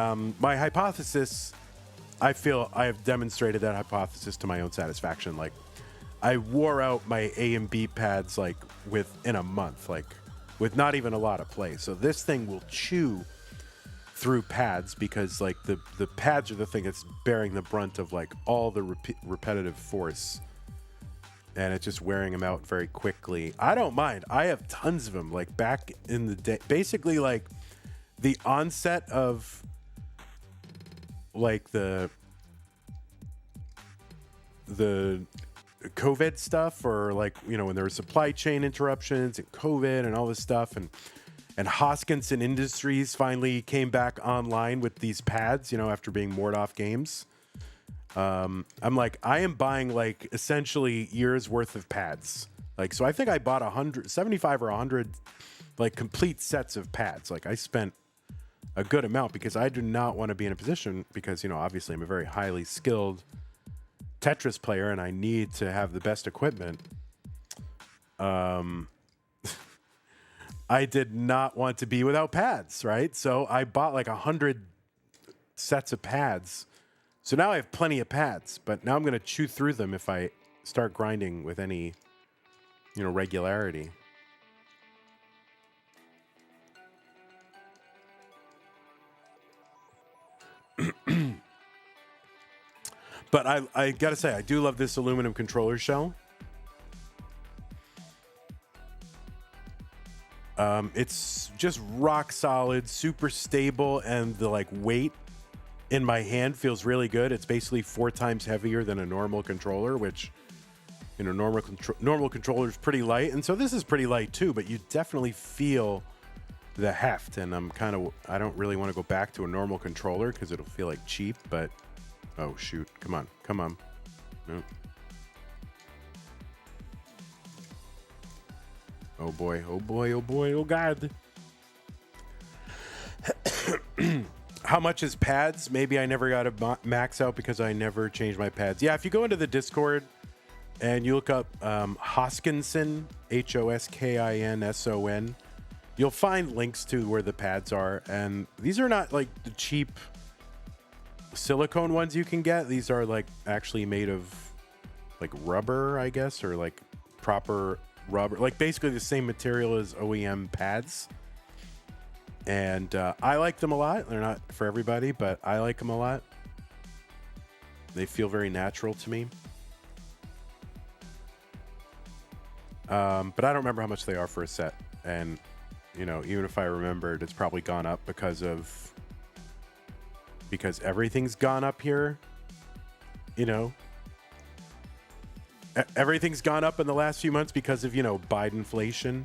my hypothesis, I feel I have demonstrated that hypothesis to my own satisfaction. Like, I wore out my A and B pads like within a month, like with not even a lot of play. So this thing will chew through pads because like the pads are the thing that's bearing the brunt of like all the repetitive force, and it's just wearing them out very quickly. I don't mind. I have tons of them. Like back in the day, basically like the onset of like the COVID stuff, or like, you know, when there were supply chain interruptions and COVID and all this stuff, and Hoskinson Industries finally came back online with these pads, you know, after being moored off games. I'm like, I am buying like essentially years worth of pads. Like, so I think I bought 175 or 100 like complete sets of pads. Like, I spent a good amount because I do not want to be in a position, because, you know, obviously I'm a very highly skilled Tetris player and I need to have the best equipment. I did not want to be without pads, right? So I bought like 100 sets of pads. So now I have plenty of pads, but now I'm going to chew through them if I start grinding with any, you know, regularity. But I gotta say, I do love this aluminum controller shell. It's just rock solid, super stable, and the like weight in my hand feels really good. It's basically 4 times heavier than a normal controller, which, you know, normal controller is pretty light, and so this is pretty light too. But you definitely feel the heft, and I don't really want to go back to a normal controller because it'll feel like cheap, but. Oh, shoot. Come on. No. Oh, boy. Oh, God. How much is pads? Maybe I never got a max out because I never changed my pads. Yeah, if you go into the Discord and you look up Hoskinson, Hoskinson, you'll find links to where the pads are. And these are not like the cheap silicone ones you can get. These are like actually made of like rubber, I guess, or like proper rubber, like basically the same material as OEM pads. And I like them a lot. They're not for everybody, but I like them a lot. They feel very natural to me. But I don't remember how much they are for a set. And, you know, even if I remembered, it's probably gone up because everything's gone up here, you know. Everything's gone up in the last few months because of, you know, Bidenflation.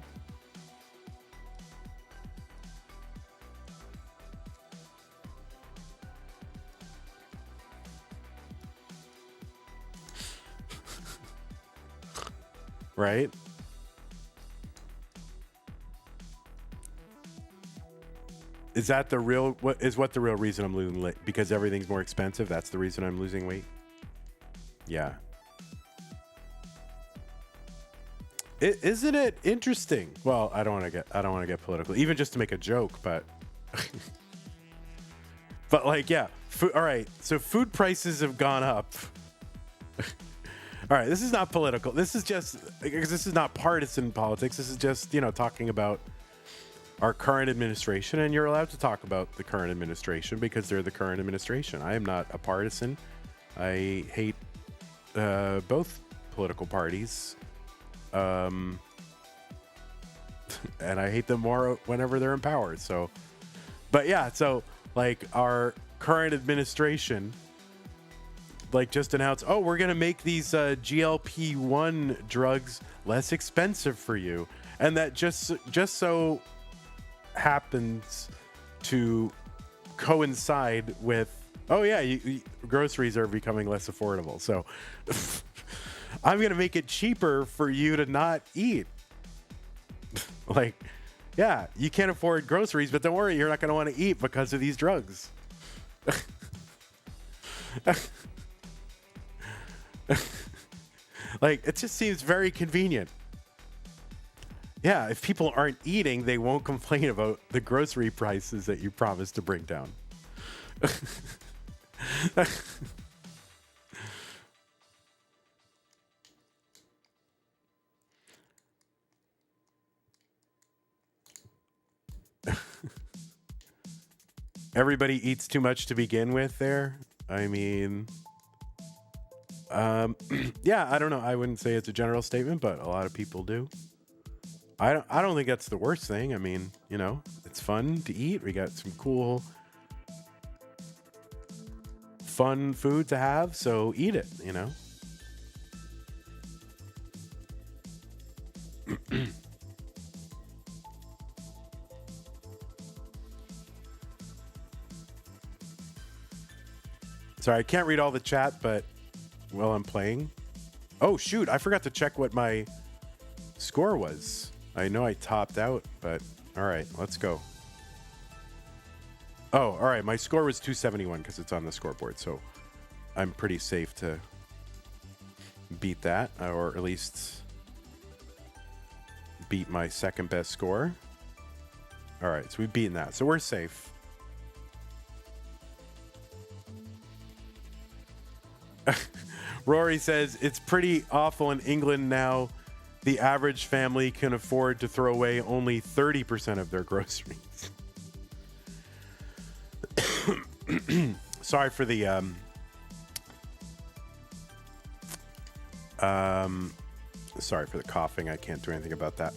Right? Is that the real, what the real reason I'm losing weight? Because everything's more expensive? That's the reason I'm losing weight? Yeah. Isn't it interesting? Well, I don't want to get political, even just to make a joke, but but like, yeah. All right. So food prices have gone up. All right. This is not political. This is just, because this is not partisan politics. This is just, you know, talking about our current administration, and you're allowed to talk about the current administration because they're the current administration. I am not a partisan. I hate both political parties, and I hate them more whenever they're in power. So But yeah, so like our current administration like just announced, oh, we're gonna make these GLP-1 drugs less expensive for you, and that just so happens to coincide with, oh yeah, groceries are becoming less affordable, so I'm gonna make it cheaper for you to not eat. Like, yeah, you can't afford groceries, but don't worry, you're not gonna want to eat because of these drugs. Like, it just seems very convenient. Yeah, if people aren't eating, they won't complain about the grocery prices that you promised to bring down. Everybody eats too much to begin with there. I mean, yeah, I don't know. I wouldn't say it's a general statement, but a lot of people do. I don't think that's the worst thing. I mean, you know, it's fun to eat. We got some cool, fun food to have, so eat it, you know. Sorry, I can't read all the chat, but while I'm playing. Oh, shoot, I forgot to check what my score was. I know I topped out, but all right, let's go. Oh, all right, my score was 271 because it's on the scoreboard, so I'm pretty safe to beat that, or at least beat my second best score. All right, so we've beaten that, so we're safe. Rory says, it's pretty awful in England now. The average family can afford to throw away only 30% of their groceries. Sorry for the sorry for the coughing. I can't do anything about that.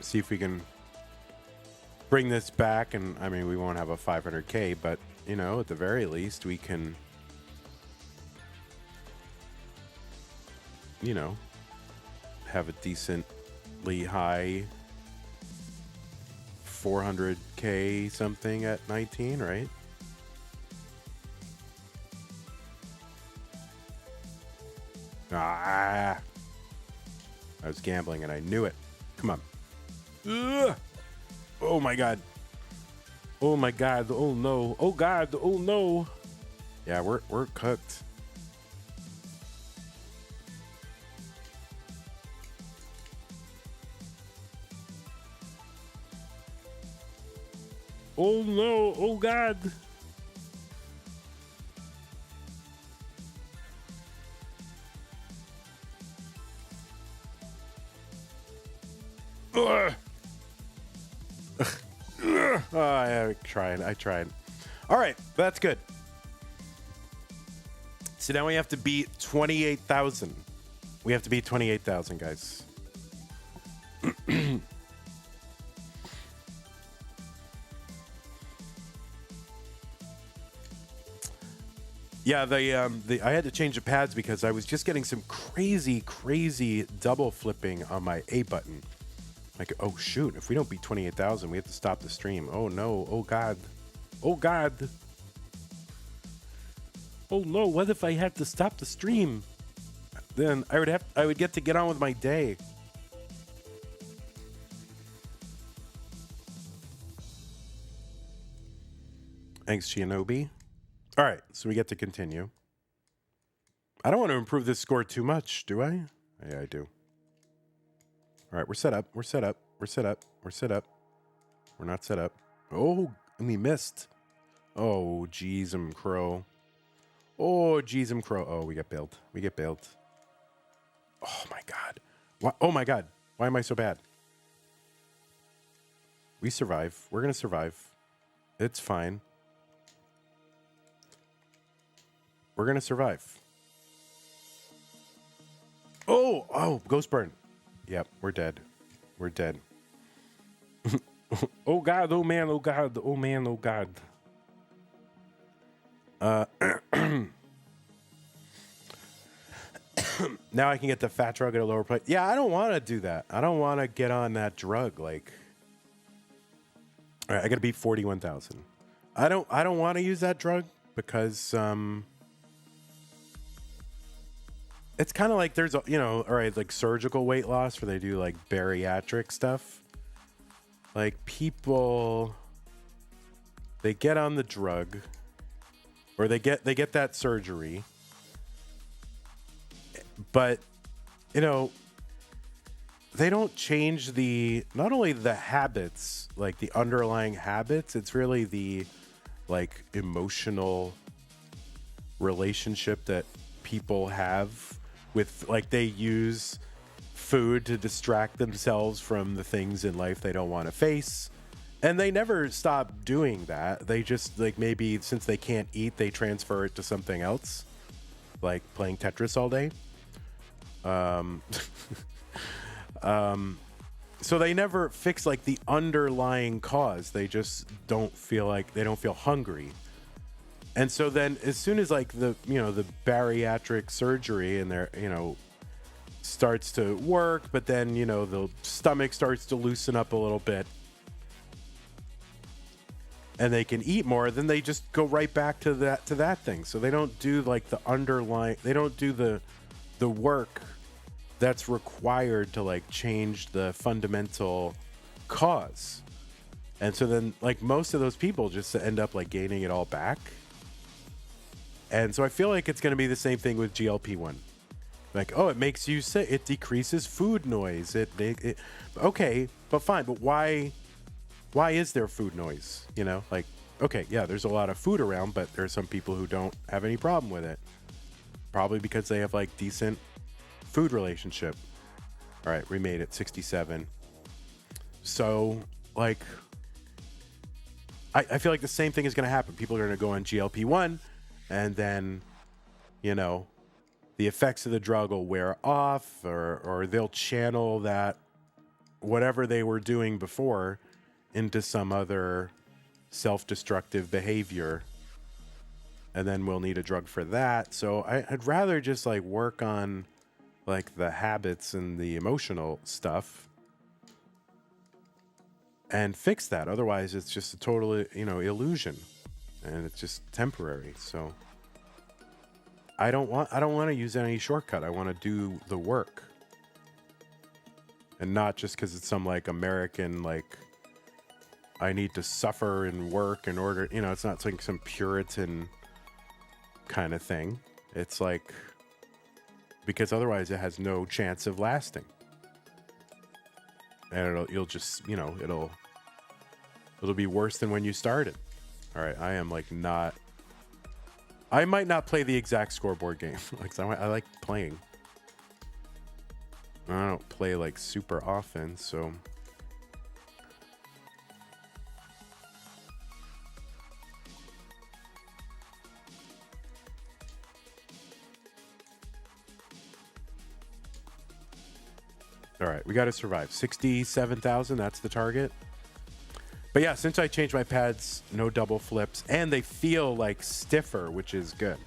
See if we can bring this back, and I mean, we won't have a 500k, but you know, at the very least we can, you know, have a decently high 400k something at 19, right? I was gambling and I knew it. Come on. Ugh. Oh my god. Oh my god. Oh no. Oh god. Oh no. Yeah, we're cooked. Oh no. Oh god. Ugh. Oh, I tried. All right, that's good. So now we have to beat 28,000. We have to beat 28,000, guys. Yeah, I had to change the pads because I was just getting some crazy double flipping on my A button. Like, oh shoot, if we don't beat 28,000, we have to stop the stream. Oh no, oh god. Oh god. Oh no, what if I had to stop the stream? Then I would get to get on with my day. Thanks, Shinobi. All right, so we get to continue. I don't want to improve this score too much, do I? Yeah, I do. All right, we're set up. We're set up. We're set up. We're set up. We're not set up. Oh, and we missed. Oh, jeez, crow. Oh, jeez, crow. Oh, we get bailed. We get bailed. Oh, my God. What? Oh, my God. Why am I so bad? We survive. We're going to survive. It's fine. We're going to survive. Oh, ghost burn. Yep, we're dead. We're dead. Oh, God. Oh, man. Oh, God. Oh, man. Oh, God. Now I can get the fat drug at a lower price. Yeah, I don't want to do that. I don't want to get on that drug. Like, all right, I got to beat 41,000. I don't want to use that drug because it's kind of like there's a, all right, like surgical weight loss where they do like bariatric stuff. Like people, they get on the drug or they get that surgery. But, they don't change not only the habits, like the underlying habits, it's really the like emotional relationship that people have with, like, they use food to distract themselves from the things in life they don't want to face. And they never stop doing that. They just, like, maybe since they can't eat, they transfer it to something else, like playing Tetris all day. So they never fix like the underlying cause. They just don't feel hungry. And so then as soon as like the bariatric surgery and their, starts to work, but then, the stomach starts to loosen up a little bit and they can eat more, then they just go right back to that thing. So they don't do like the underlying, they don't do the work that's required to like change the fundamental cause. And so then like most of those people just end up like gaining it all back. And so I feel like it's going to be the same thing with GLP-1. Like, oh, it makes you sick. It decreases food noise. Okay, but fine. But why is there food noise? Like, okay, yeah, there's a lot of food around, but there are some people who don't have any problem with it. Probably because they have like decent food relationship. All right, we made it 67. So like, I feel like the same thing is going to happen. People are going to go on GLP-1 and then, the effects of the drug will wear off or they'll channel that whatever they were doing before into some other self-destructive behavior. And then we'll need a drug for that. So I'd rather just like work on like the habits and the emotional stuff and fix that. Otherwise it's just a total, illusion and it's just temporary. So I don't want to use any shortcut. I want to do the work and not just because it's some like American, like I need to suffer and work in order, it's not like some Puritan kind of thing. It's like, because otherwise it has no chance of lasting. And it'll be worse than when you started. All right, I am like I might not play the exact scoreboard game. Like I like playing. I don't play like super often, so all right, we got to survive. 67,000, that's the target. But yeah, since I changed my pads, no double flips, and they feel like stiffer, which is good.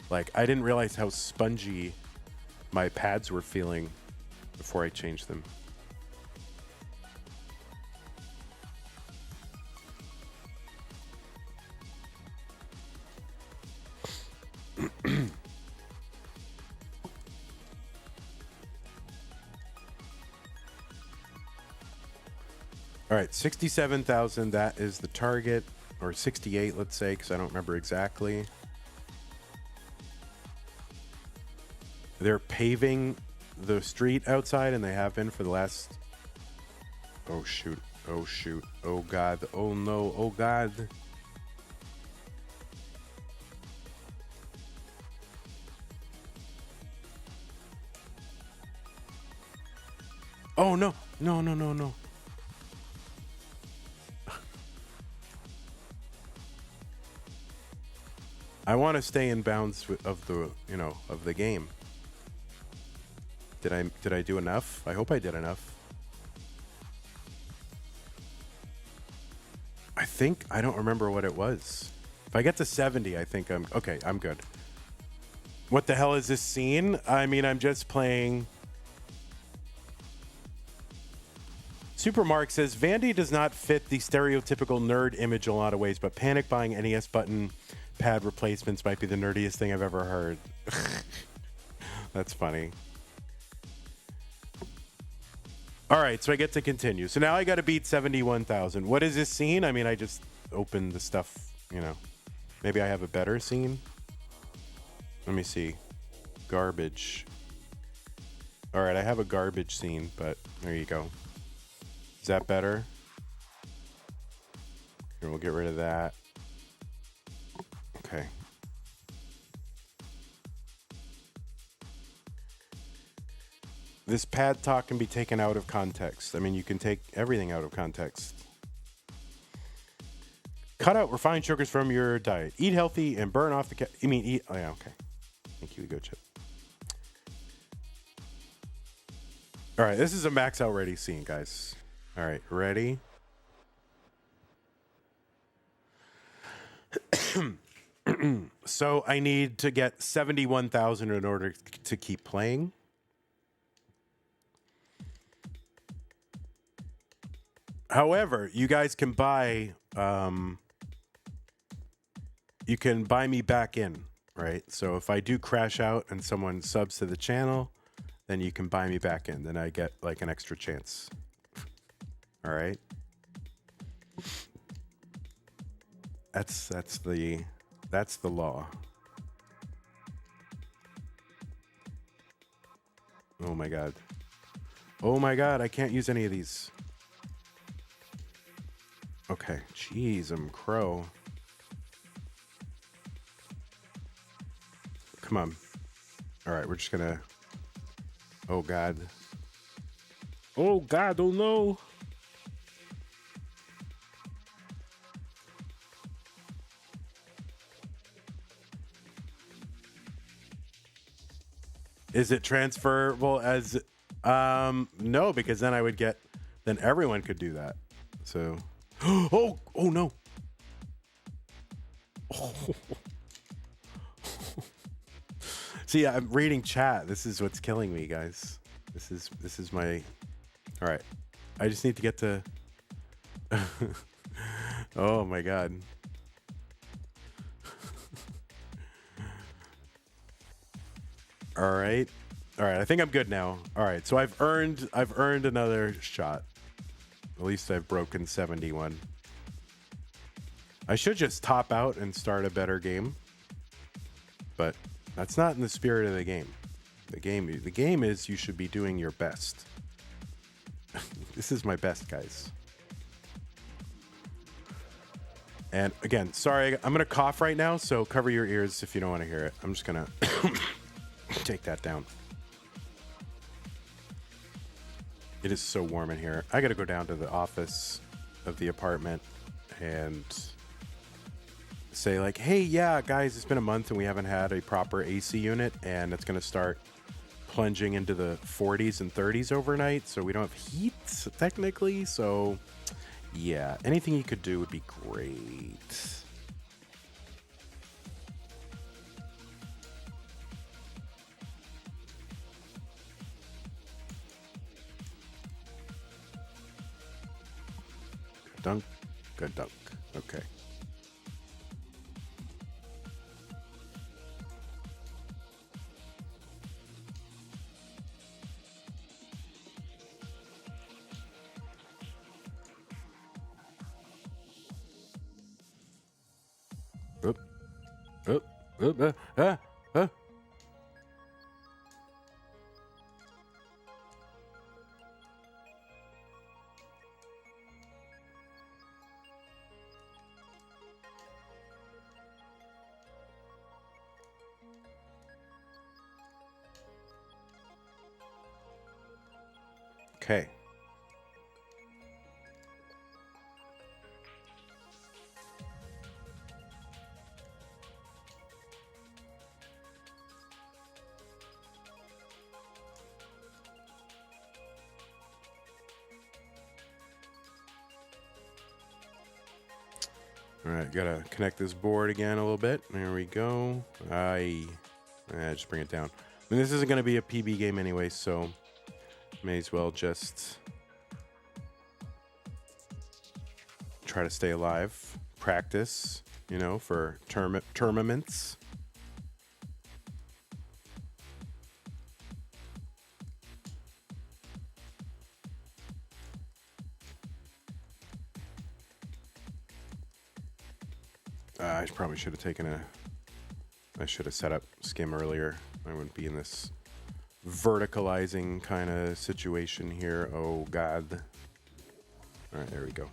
Like I didn't realize how spongy my pads were feeling before I changed them. All right, 67,000, that is the target, or 68, let's say, because I don't remember exactly. They're paving the street outside, and they have been for the last. Oh shoot! Oh shoot! Oh god! Oh no! Oh god! Oh no! No! No! No! No! I want to stay in bounds of the of the game. Did I do enough? I hope I did enough. I don't remember what it was. If I get to 70, I think I'm okay. I'm good. What the hell is this scene? I mean, I'm just playing. Super Mark says Vandy does not fit the stereotypical nerd image a lot of ways, but panic buying NES button pad replacements might be the nerdiest thing I've ever heard. That's funny. All right, so I get to continue. So now I got to beat 71,000. What is this scene? I mean, I just opened the stuff, Maybe I have a better scene. Let me see. Garbage. All right, I have a garbage scene, but there you go. Is that better? Here, we'll get rid of that. Okay. This pad talk can be taken out of context. I mean, you can take everything out of context. Cut out refined sugars from your diet. Eat healthy and burn off the eat. Oh, yeah, okay. Thank you, Ego Chip. All right, this is a max out ready scene, guys. All right, ready? So I need to get 71,000 in order to keep playing. However, you guys can buy me back in, right? So if I do crash out and someone subs to the channel, then you can buy me back in. Then I get like an extra chance. All right. That's the law. Oh my god. Oh my god, I can't use any of these. Okay, jeez, I'm crow. Come on. All right, we're just gonna. Oh god. Oh god, oh no. Is it transferable as no, because then I would get then everyone could do that. So oh no. Oh. See, I'm reading chat. This is what's killing me, guys. This is my all right. I just need to get to oh my god. All right. I think I'm good now. All right. So I've earned another shot. At least I've broken 71. I should just top out and start a better game. But that's not in the spirit of the game. The game is you should be doing your best. This is my best, guys. And again, sorry, I'm going to cough right now, so cover your ears if you don't want to hear it. I'm just going to take that down. It is so warm in here. I got to go down to the office of the apartment and say like, hey, yeah, guys, it's been a month and we haven't had a proper AC unit, and it's going to start plunging into the 40s and 30s overnight, so we don't have heat technically. So yeah, anything you could do would be great. Dunk, good dunk. Okay. Okay. All right, gotta connect this board again a little bit. There we go. Just bring it down. I mean, this isn't gonna be a PB game anyway, so may as well just try to stay alive, practice, you know, for tournaments. I probably should have I should have set up skim earlier. I wouldn't be in this verticalizing kind of situation here. Oh, God. All right, there we go.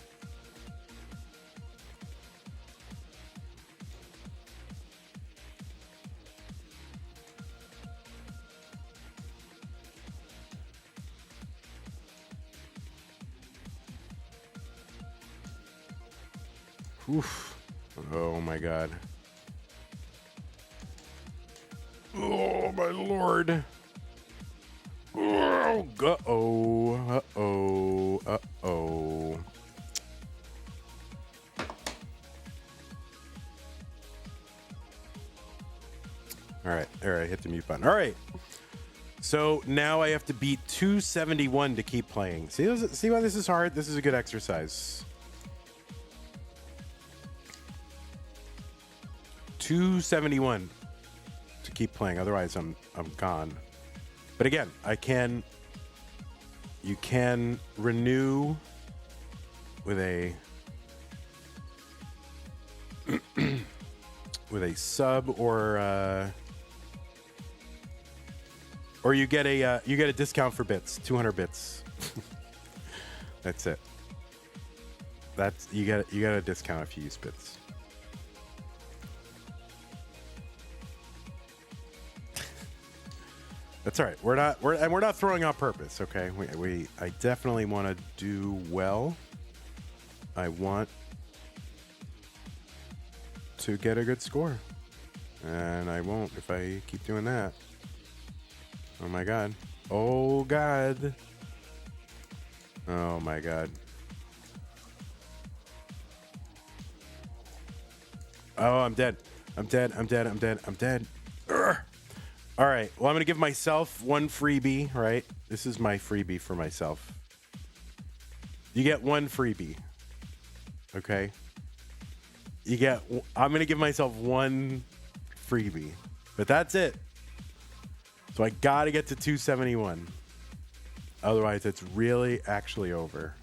Oof. Oh, my God. Oh, my Lord. Oh, uh-oh. Uh-oh. Uh-oh. All right. Hit the mute button. All right. So now I have to beat 271 to keep playing. See why this is hard? This is a good exercise. 271 to keep playing. Otherwise, I'm gone. But again, you can renew with a with a sub or you get a discount for bits, 200 bits. That's it. You get a discount if you use bits. That's all right. We're not throwing on purpose, okay? I definitely want to do well. I want to get a good score. And I won't if I keep doing that. Oh my God. Oh God. Oh my God. Oh, I'm dead. I'm dead. Urgh. All right. Well, I'm going to give myself one freebie, right? This is my freebie for myself. You get one freebie. Okay? I'm going to give myself one freebie. But that's it. So I got to get to 271. Otherwise, it's really actually over.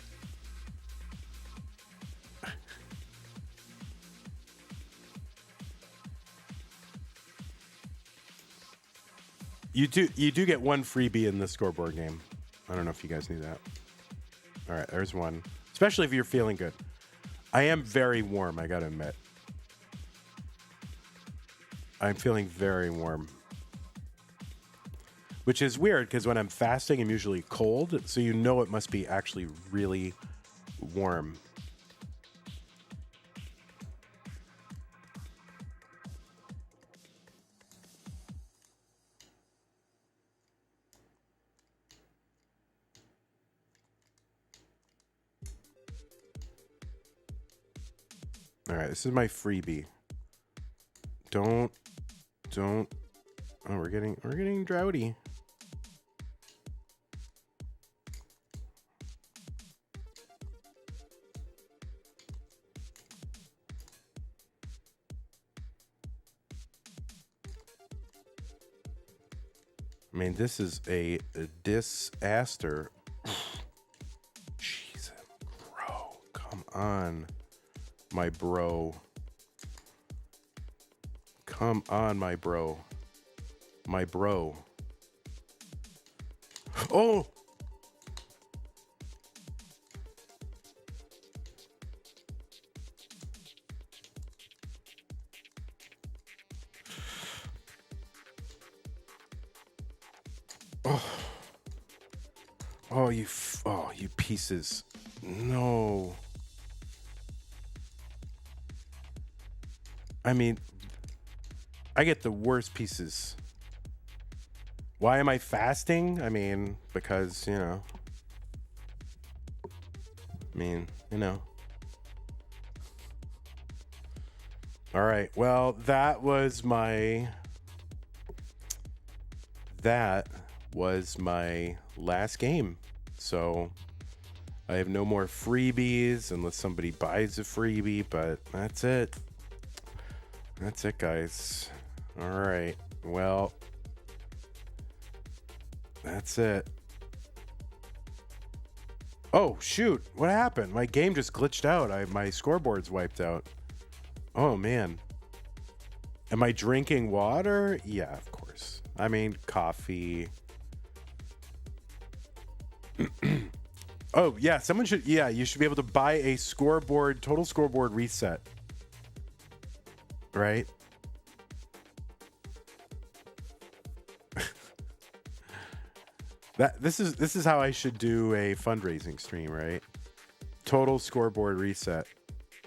You do get one freebie in the scoreboard game. I don't know if you guys knew that. All right, there's one. Especially if you're feeling good. I am very warm, I gotta admit. I'm feeling very warm. Which is weird, because when I'm fasting, I'm usually cold. So you know it must be actually really warm. All right, this is my freebie. Don't. Oh, we're getting drowsy. I mean, this is a disaster. Jesus, bro, come on. My bro. Come on, my bro. My bro. Oh! Oh, you pieces. No. I mean, I get the worst pieces. Why am I fasting? I mean, because, All right. Well, that was my last game. So I have no more freebies unless somebody buys a freebie, but that's it. That's it, guys. All right. Well, that's it. Oh, shoot. What happened? My game just glitched out. My scoreboard's wiped out. Oh, man. Am I drinking water? Yeah, of course. I mean, coffee. Oh, yeah. You should be able to buy a total scoreboard reset. Right? This is how I should do a fundraising stream, right? Total scoreboard reset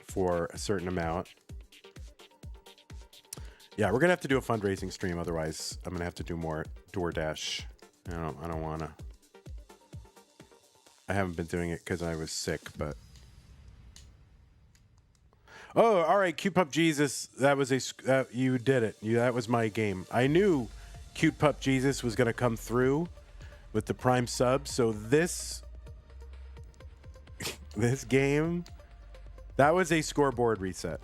for a certain amount. Yeah, we're gonna have to do a fundraising stream, otherwise I'm gonna have to do more DoorDash. I don't wanna. I haven't been doing it because I was sick, but. Oh, all right, Cute Pup Jesus. That was you did it. That was my game. I knew Cute Pup Jesus was gonna come through with the Prime sub. So this game, that was a scoreboard reset.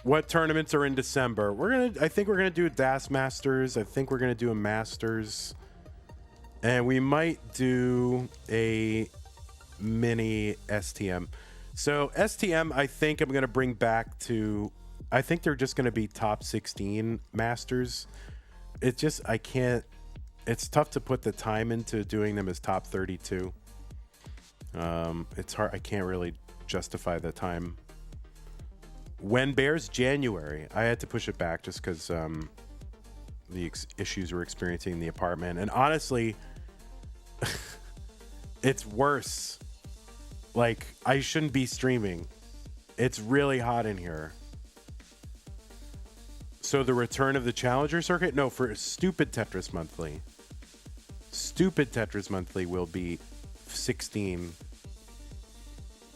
What tournaments are in December? I think we're gonna do a Masters. I think we're gonna do a Masters, and we might do a mini STM. So STM, I think I'm gonna bring back to. I think they're just gonna be top 16 Masters. I can't. It's tough to put the time into doing them as top 32. It's hard. I can't really justify the time. When Bears January, I had to push it back just because the issues we're experiencing in the apartment. And honestly, it's worse. Like, I shouldn't be streaming. It's really hot in here. So the return of the Challenger Circuit? No, for Stupid Tetris Monthly. Stupid Tetris Monthly will be 16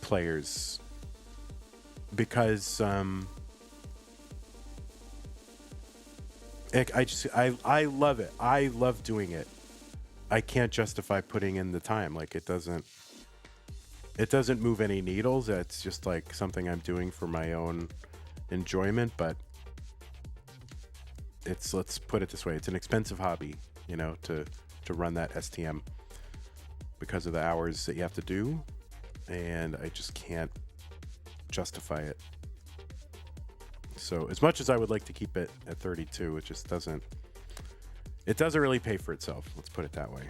players. Because I love it. I love doing it. I can't justify putting in the time. Like, it doesn't move any needles. It's just like something I'm doing for my own enjoyment. But let's put it this way: it's an expensive hobby, to run that STM because of the hours that you have to do, and I just can't justify it. So as much as I would like to keep it at 32, it just doesn't really pay for itself. Let's put it that way.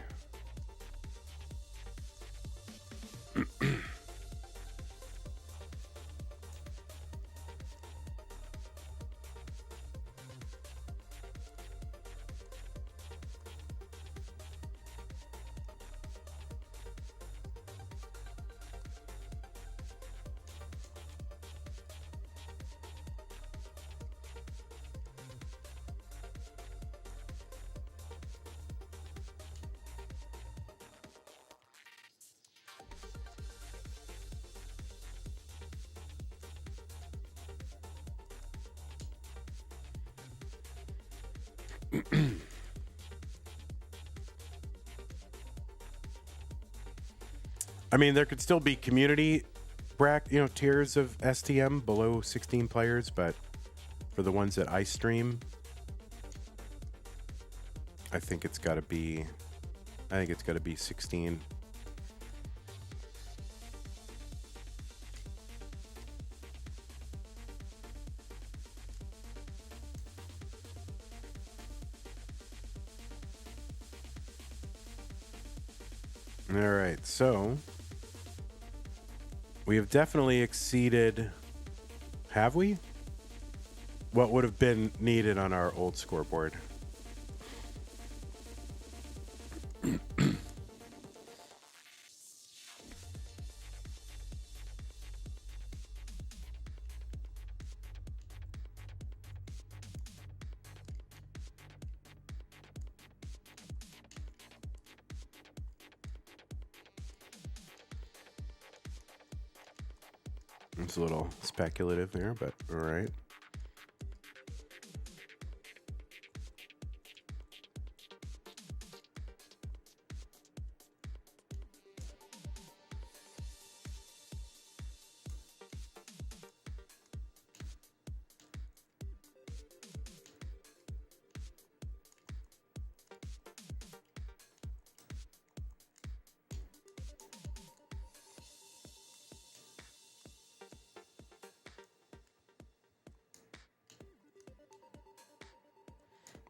I mean, there could still be community tiers of STM below 16 players, but for the ones that I stream, I think it's got to be 16. All right, so we have definitely exceeded. Have we? what would have been needed on our old scoreboard. It's a little speculative there, but all right.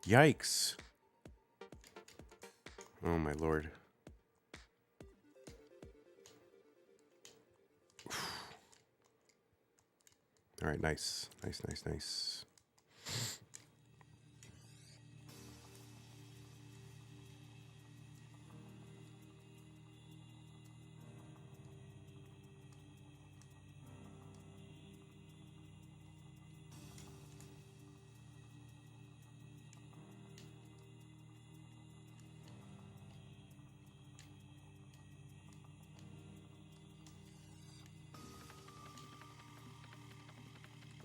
Yikes. Oh, my Lord. All right, nice. Nice.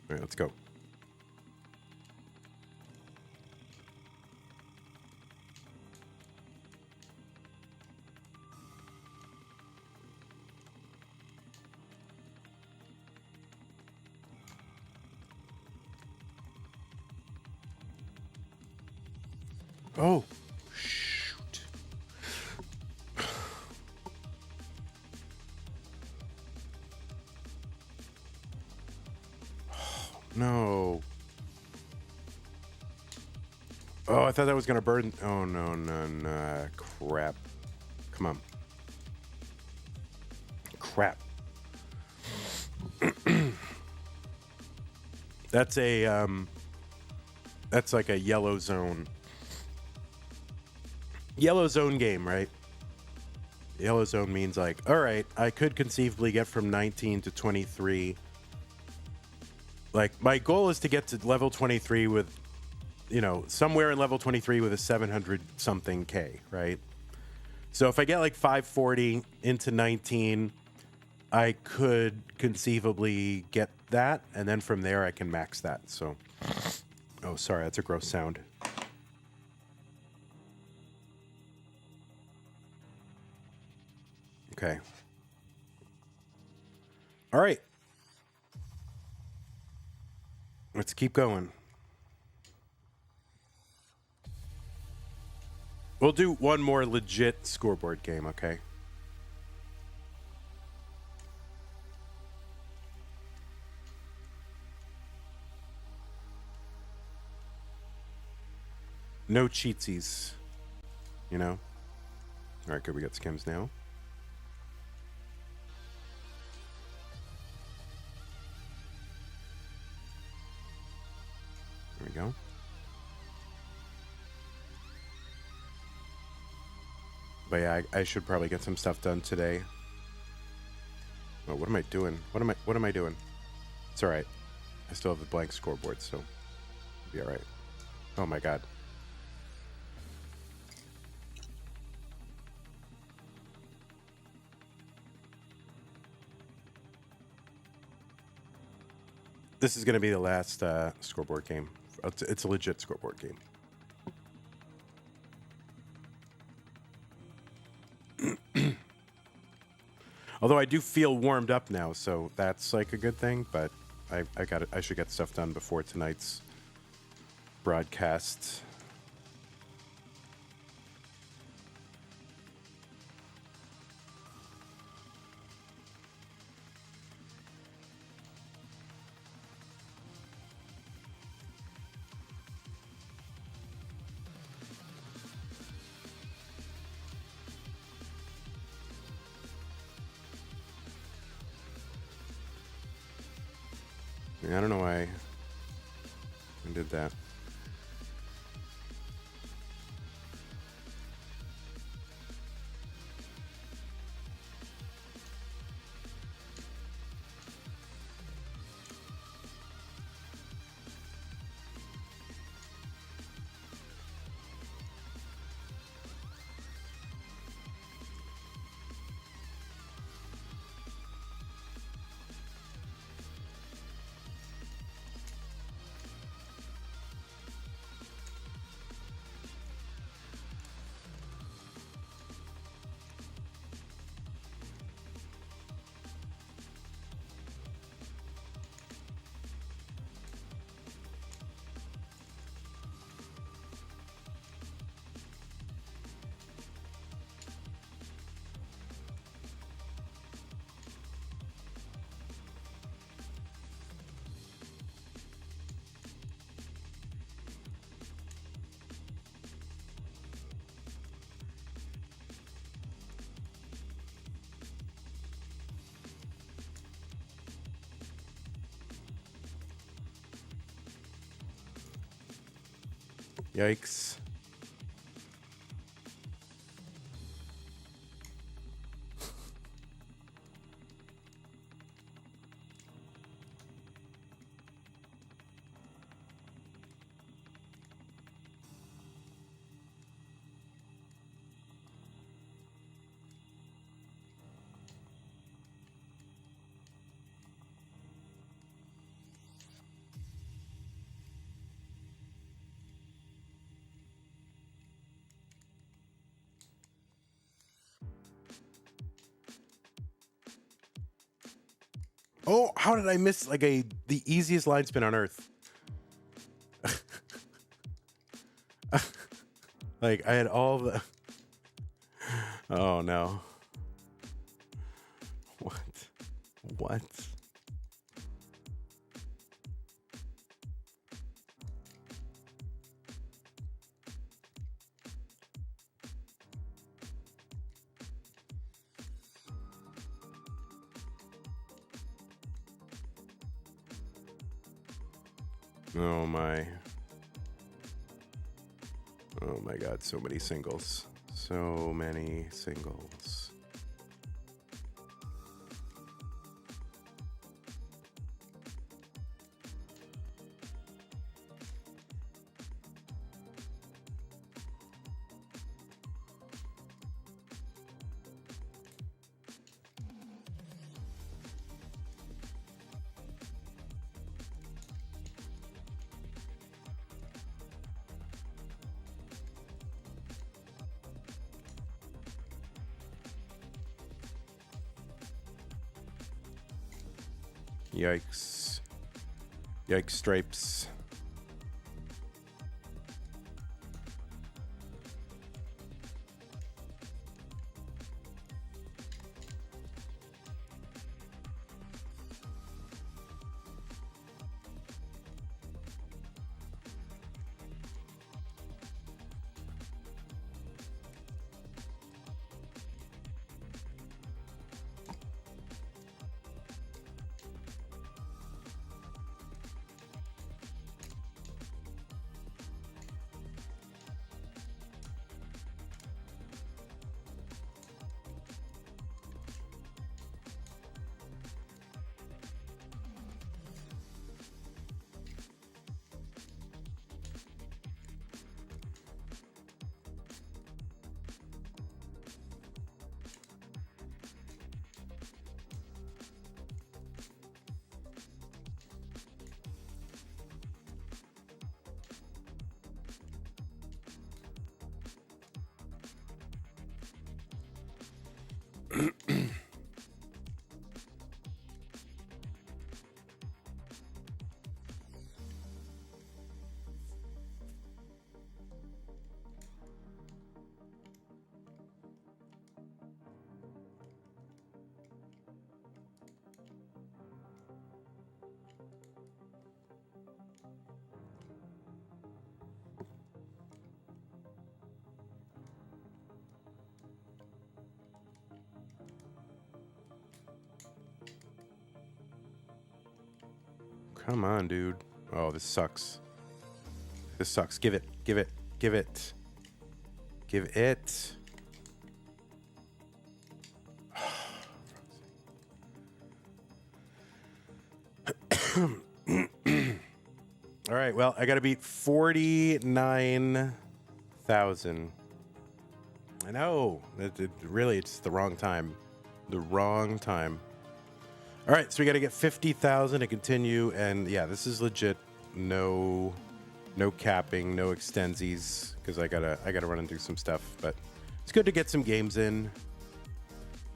All right, let's go. Oh, shoot. No. Oh, I thought that was going to burn. Oh, no. Crap. Come on. Crap. That's a, that's like a yellow zone. Yellow zone game, right? Yellow zone means like, all right, I could conceivably get from 19 to 23. Like, my goal is to get to level 23 with, you know, somewhere in level 23 with a 700 something K, right? So if I get like 540 into 19, I could conceivably get that, and then from there I can max that. So, oh, sorry, that's a gross sound. Okay. All right. Let's keep going. We'll do one more legit scoreboard game, okay? No cheatsies, you know? All right, good. We got skims now. There we go. But yeah, I should probably get some stuff done today. Oh, what am I doing? What am I doing? It's all right. I still have the blank scoreboard, so it'll be all right. Oh my God. This is going to be the last scoreboard game. It's a legit scoreboard game. Although I do feel warmed up now, so that's like a good thing. But I should get stuff done before tonight's broadcast. I don't know why. did that. Yikes. Oh, how did I miss like the easiest line spin on earth? Like I had all the. Oh no. What? What? Oh my. Oh my god, so many singles. So many singles. Yikes. Yikes stripes. Come on, dude. Oh, this sucks. This sucks. Give it. Give it. Give it. Give it. All right. Well, I got to beat 49,000. I know. Really, it's the wrong time. The wrong time. All right. So we got to get 50,000 to continue. And yeah, this is legit. No capping, no extensies, because I gotta run and do some stuff. But it's good to get some games in.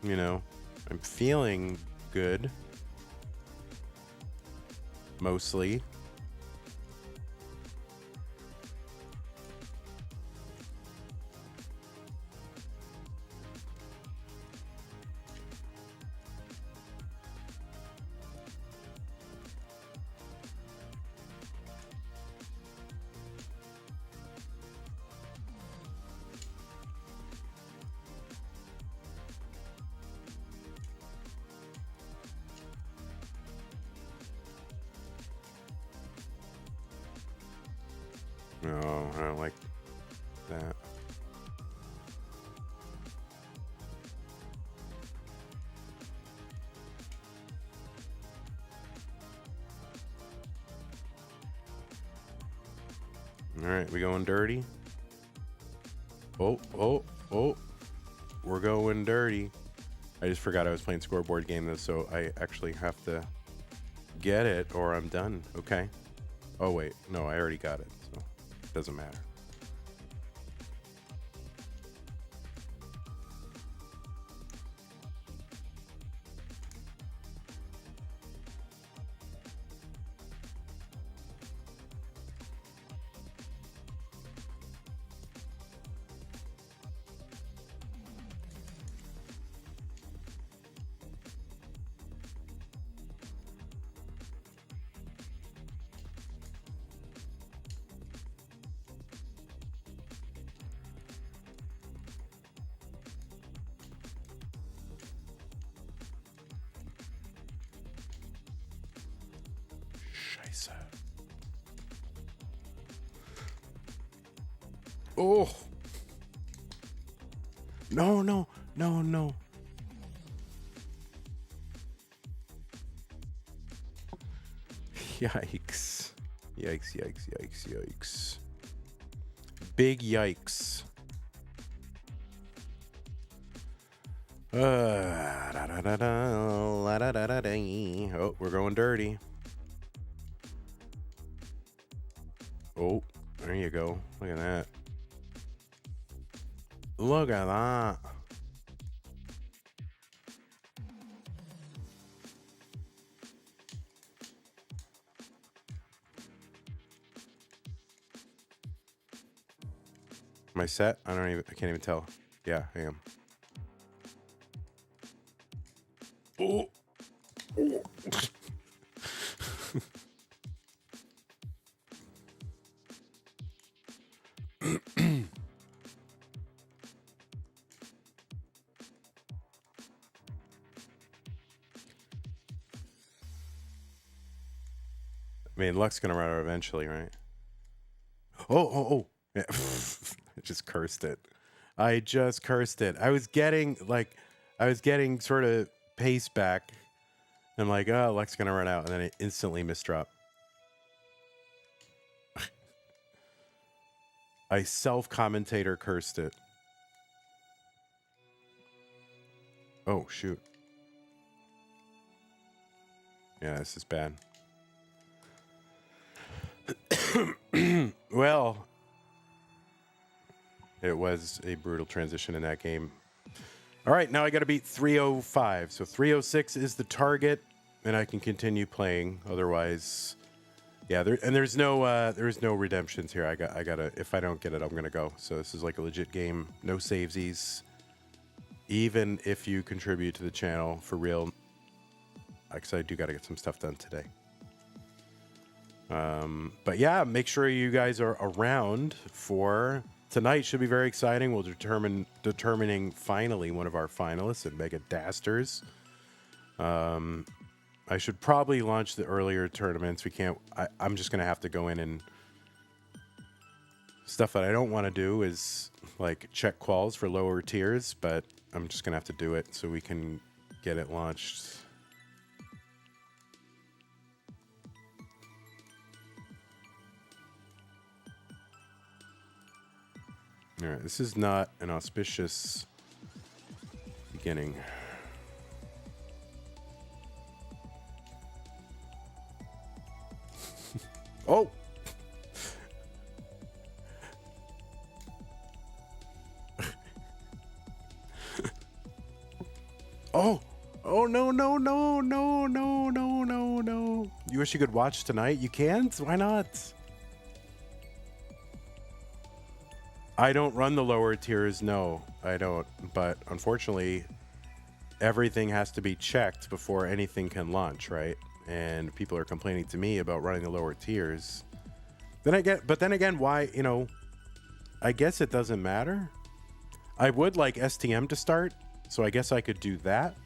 You know, I'm feeling good. Mostly. No, I don't like that. All right, we going dirty? Oh. We're going dirty. I just forgot I was playing scoreboard game though, so I actually have to get it or I'm done. Okay. Oh, wait. No, I already got it, so it doesn't matter. Oh. No. Yikes. Yikes. Big yikes. Oh, we're going dirty. Oh, there you go. Look at that. Look at that. Am I set? I can't even tell. Yeah, I am. Oh. I mean, luck's gonna run out eventually, right? Oh. Yeah. I just cursed it. I was getting sort of pace back. I'm like, oh, luck's gonna run out, and then it instantly misdrop. I self-commentator cursed it. Oh, shoot. Yeah, this is bad. Well, it was a brutal transition in that game. All right, now I got to beat 305. So 306 is the target, and I can continue playing. Otherwise, yeah, there's no redemptions here. I gotta, if I don't get it, I'm gonna go. So this is like a legit game. No savesies. Even if you contribute to the channel for real, because I do got to get some stuff done today. But yeah, make sure you guys are around for tonight. Should be very exciting. We'll determining finally one of our finalists at Mega Dasters. I should probably launch the earlier tournaments. We can't. I'm just gonna have to go in and Stuff that I don't want to do is like check quals for lower tiers, but I'm just gonna have to do it so we can get it launched. All right, this is not an auspicious beginning. Oh! Oh! Oh, no, no, no, no, no, no, no, no. You wish you could watch tonight? You can't? Why not? I don't run the lower tiers, no, I don't. But unfortunately, everything has to be checked before anything can launch, right? And people are complaining to me about running the lower tiers. But then again, why, you know, I guess it doesn't matter. I would like STM to start, so I guess I could do that.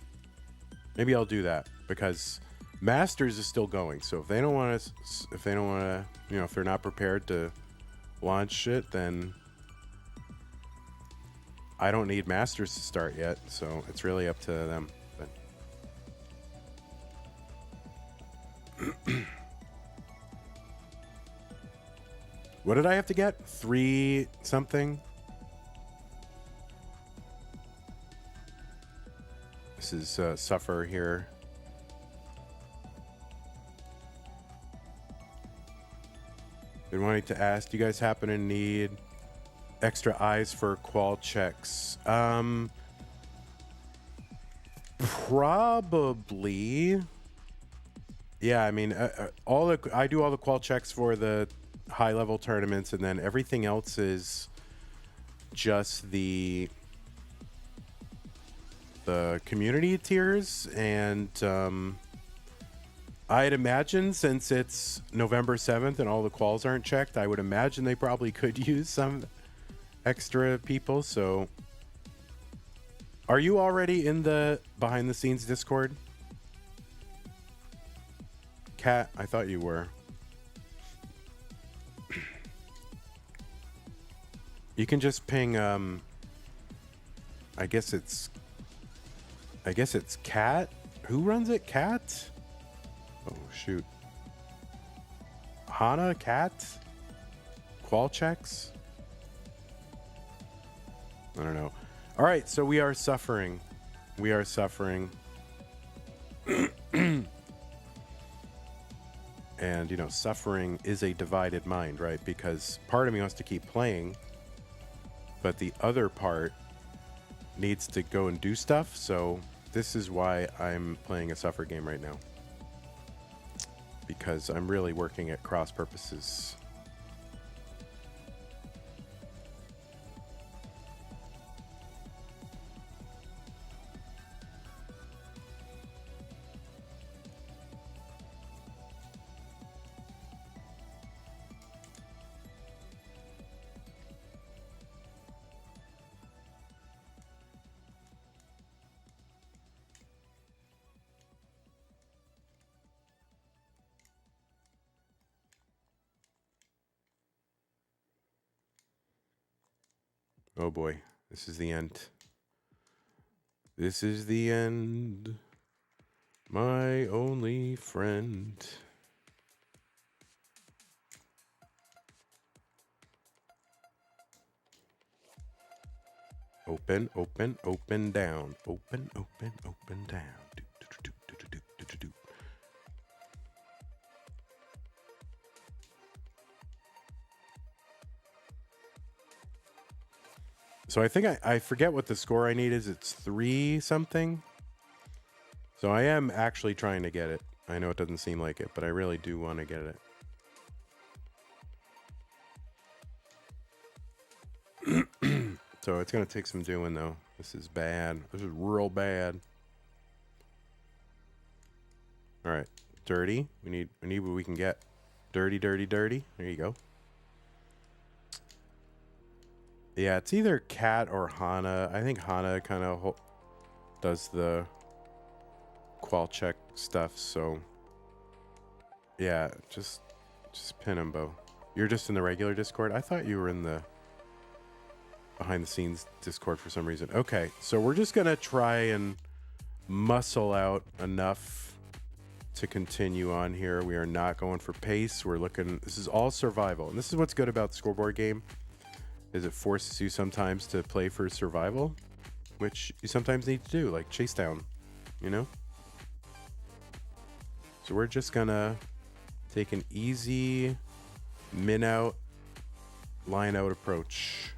Maybe I'll do that because Masters is still going. So if they don't want to, you know, if they're not prepared to launch it, then I don't need Masters to start yet. So it's really up to them. But what did I have to get? 3 something? This is Suffer here. Been wanting to ask, do you guys happen to need extra eyes for qual checks? Probably. Yeah, I mean, I do all the qual checks for the high level tournaments, and then everything else is just the community tiers. And I'd imagine, since it's November 7th and all the quals aren't checked, I would imagine they probably could use some extra people. So are you already in the behind the scenes Discord? Kat, I thought you were. You can just ping I guess it's Kat. Who runs it? Kat? Oh shoot. Hana, Kat? Qual checks? I don't know. All right, so we are suffering. We are suffering. And, you know, suffering is a divided mind, right? Because part of me wants to keep playing, but the other part needs to go and do stuff. So this is why I'm playing a suffer game right now, because I'm really working at cross purposes. Oh boy, this is the end. This is the end. My only friend. Open, open, open, down. Open, open, open, down. Do, do, do, do, do, do, do, do. So I think I forget what the score I need is. It's 3 something. So I am actually trying to get it. I know it doesn't seem like it, but I really do want to get it. So it's going to take some doing, though. This is bad. This is real bad. All right. Dirty. We need what we can get. Dirty, dirty, dirty. There you go. Yeah, it's either Kat or Hana. I think Hana kind of does the qual check stuff. So yeah, just pin him, Bo. You're just in the regular Discord? I thought you were in the behind the scenes Discord for some reason. Okay, so we're just going to try and muscle out enough to continue on here. We are not going for pace. We're looking, this is all survival. And this is what's good about the scoreboard game, is it forces you sometimes to play for survival, which you sometimes need to do, like chase down, you know? So we're just gonna take an easy min out, line out approach.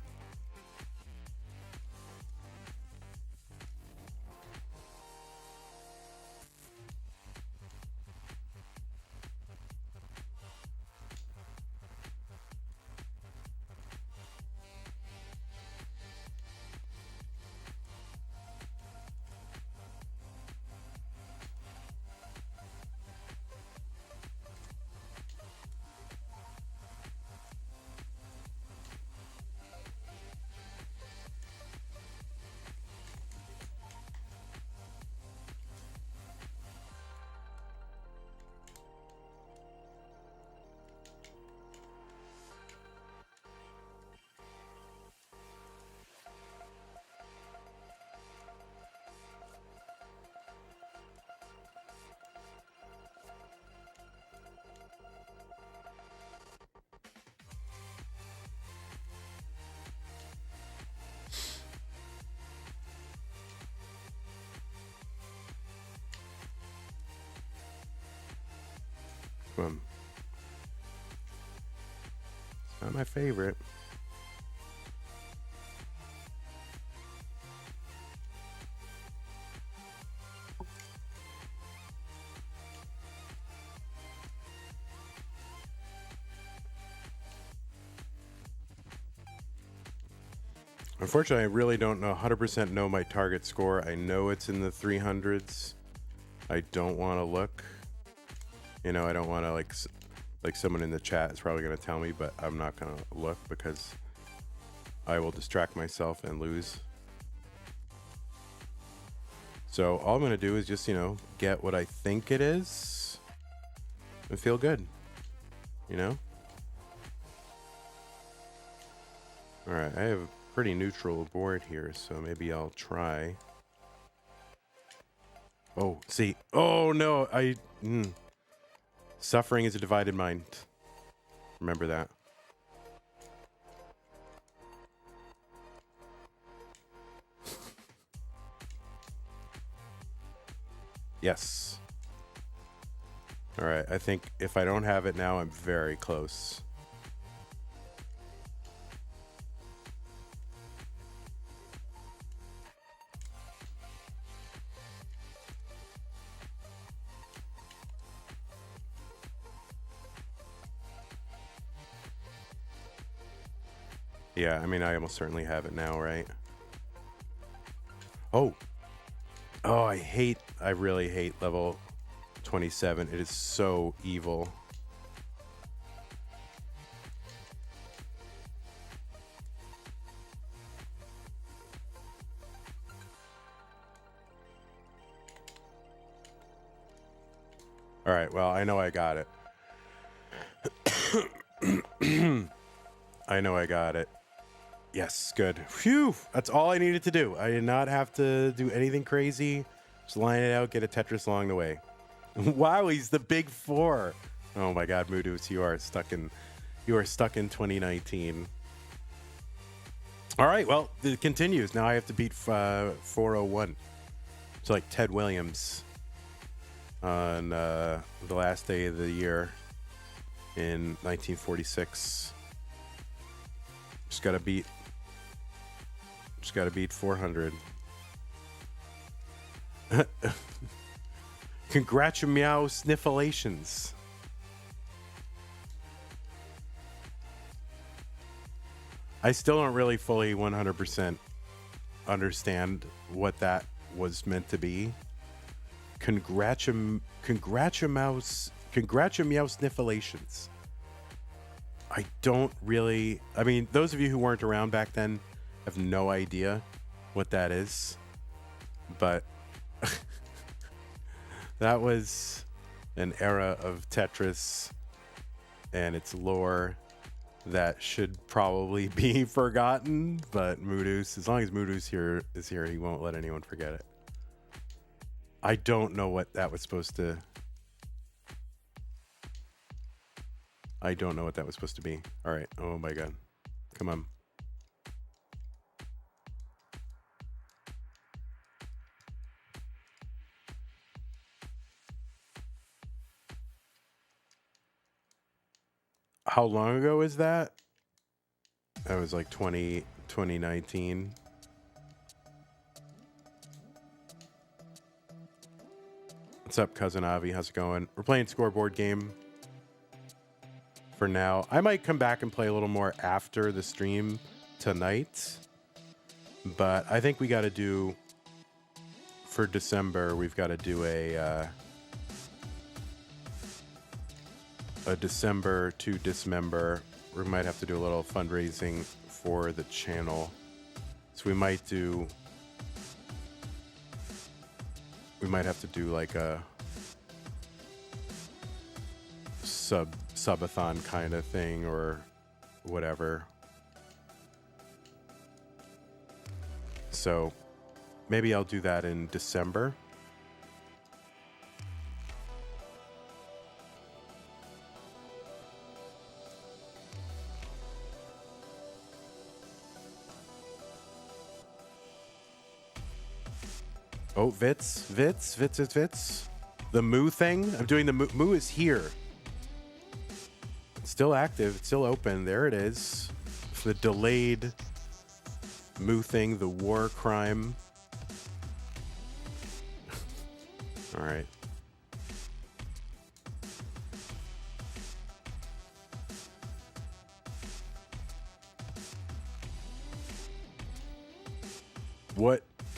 It's not my favorite. Unfortunately, I really don't know 100% know my target score. I know it's in the 300s. I don't want to look. You know, I don't want to like someone in the chat is probably going to tell me, but I'm not going to look because I will distract myself and lose. So all I'm going to do is just, you know, get what I think it is and feel good, you know? All right, I have a pretty neutral board here, so maybe I'll try. Oh, see. Oh, no. Suffering is a divided mind. Remember that. Yes. All right. I think if I don't have it now, I'm very close. Yeah, I mean, I almost certainly have it now, right? Oh, I really hate level 27. It is so evil. All right, well, I know I got it. I know I got it. Yes, good. Phew, that's all I needed to do. I did not have to do anything crazy. Just line it out, get a Tetris along the way. Wow, he's the big four. Oh my God, Moodus, you are stuck in 2019. All right, well, it continues. Now I have to beat 401. It's like Ted Williams on the last day of the year in 1946. Just gotta beat 400. Congratulations. I still don't really fully 100% understand what that was meant to be. Congratulations. I don't really... I mean, those of you who weren't around back then have no idea what that is. But that was an era of Tetris and its lore that should probably be forgotten, but Moodoos, as long as Moodoos is here, he won't let anyone forget it. I don't know what that was supposed to... I don't know what that was supposed to be. All right. Oh my God. Come on. How long ago is that? That was like 2019. What's up, Cousin Avi? How's it going? We're playing scoreboard game for now. I might come back and play a little more after the stream tonight. But I think we got to do, for December, we've got to do a December to dismember. We might have to do a little fundraising for the channel. So we might have to do like a subathon kind of thing or whatever. So maybe I'll do that in December. Oh, Vits. The Moo thing. I'm doing the Moo. Moo is here. It's still active. It's still open. There it is. The delayed Moo thing, the war crime. All right.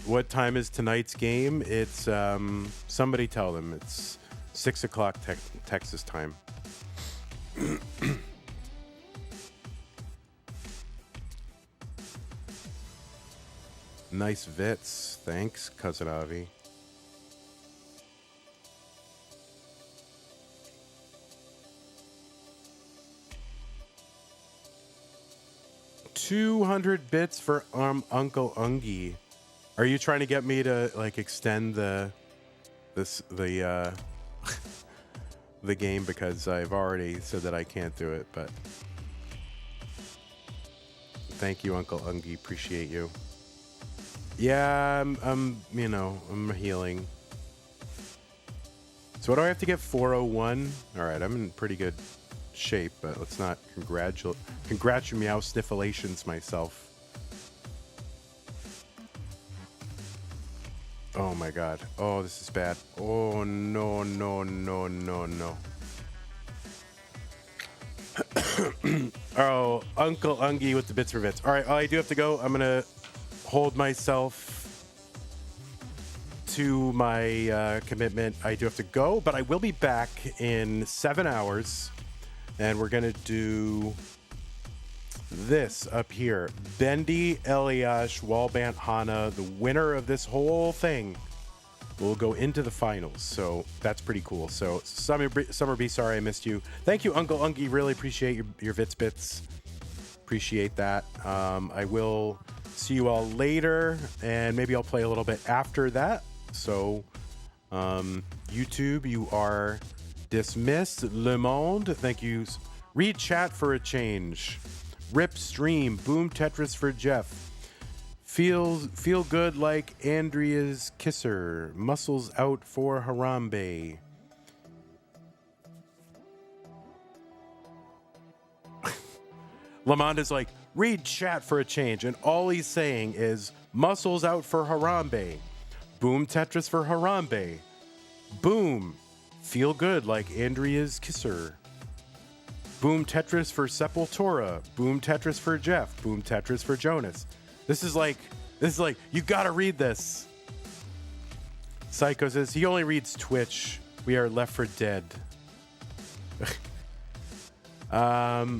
What time is tonight's game? It's somebody tell them it's 6 o'clock Texas time. Nice Vits. Thanks, Cousin Avi. $200 bits for Uncle Ungie. Are you trying to get me to like extend the game because I've already said that I can't do it, but thank you, Uncle Ungie. Appreciate you. Yeah, I'm healing. So what do I have to get? 401? All right, I'm in pretty good shape, but let's not congratulate meow snifflations myself. Oh my God. Oh, this is bad. Oh, no. Oh, Uncle Ungie with the bits for bits. All right, I do have to go. I'm going to hold myself to my commitment. I do have to go, but I will be back in 7 hours, and we're going to do this up here. Bendy, Eliash, Wallbant, Hana, the winner of this whole thing will go into the finals. So that's pretty cool. So Summer B, sorry I missed you. Thank you, Uncle Ungie. Really appreciate your Vits bits. Appreciate that. I will see you all later, and maybe I'll play a little bit after that. So YouTube, you are dismissed. Le Monde, thank you. Read chat for a change. Rip stream. Boom Tetris for Jeff. Feel good like Andrea's kisser. Muscles out for Harambe. Lamond is like, read chat for a change, and all he's saying is muscles out for Harambe. Boom Tetris for Harambe. Boom. Feel good like Andrea's kisser. Boom Tetris for Sepultura. Boom Tetris for Jeff. Boom Tetris for Jonas. This is like, you gotta read this. Psycho says he only reads Twitch. We are Left for Dead. That's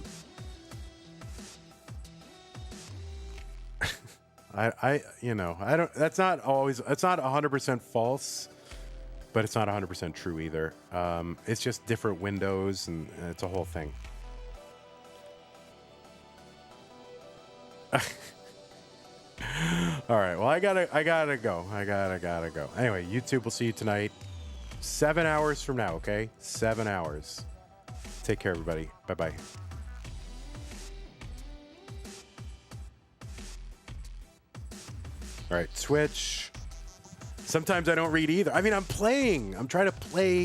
not 100% false, but it's not 100% true either. It's just different windows, and it's a whole thing. All right. Well, I gotta go. I gotta go. Anyway, YouTube will see you tonight, 7 hours from now. Okay, 7 hours. Take care, everybody. Bye bye. All right, Twitch. Sometimes I don't read either. I mean, I'm playing. I'm trying to play.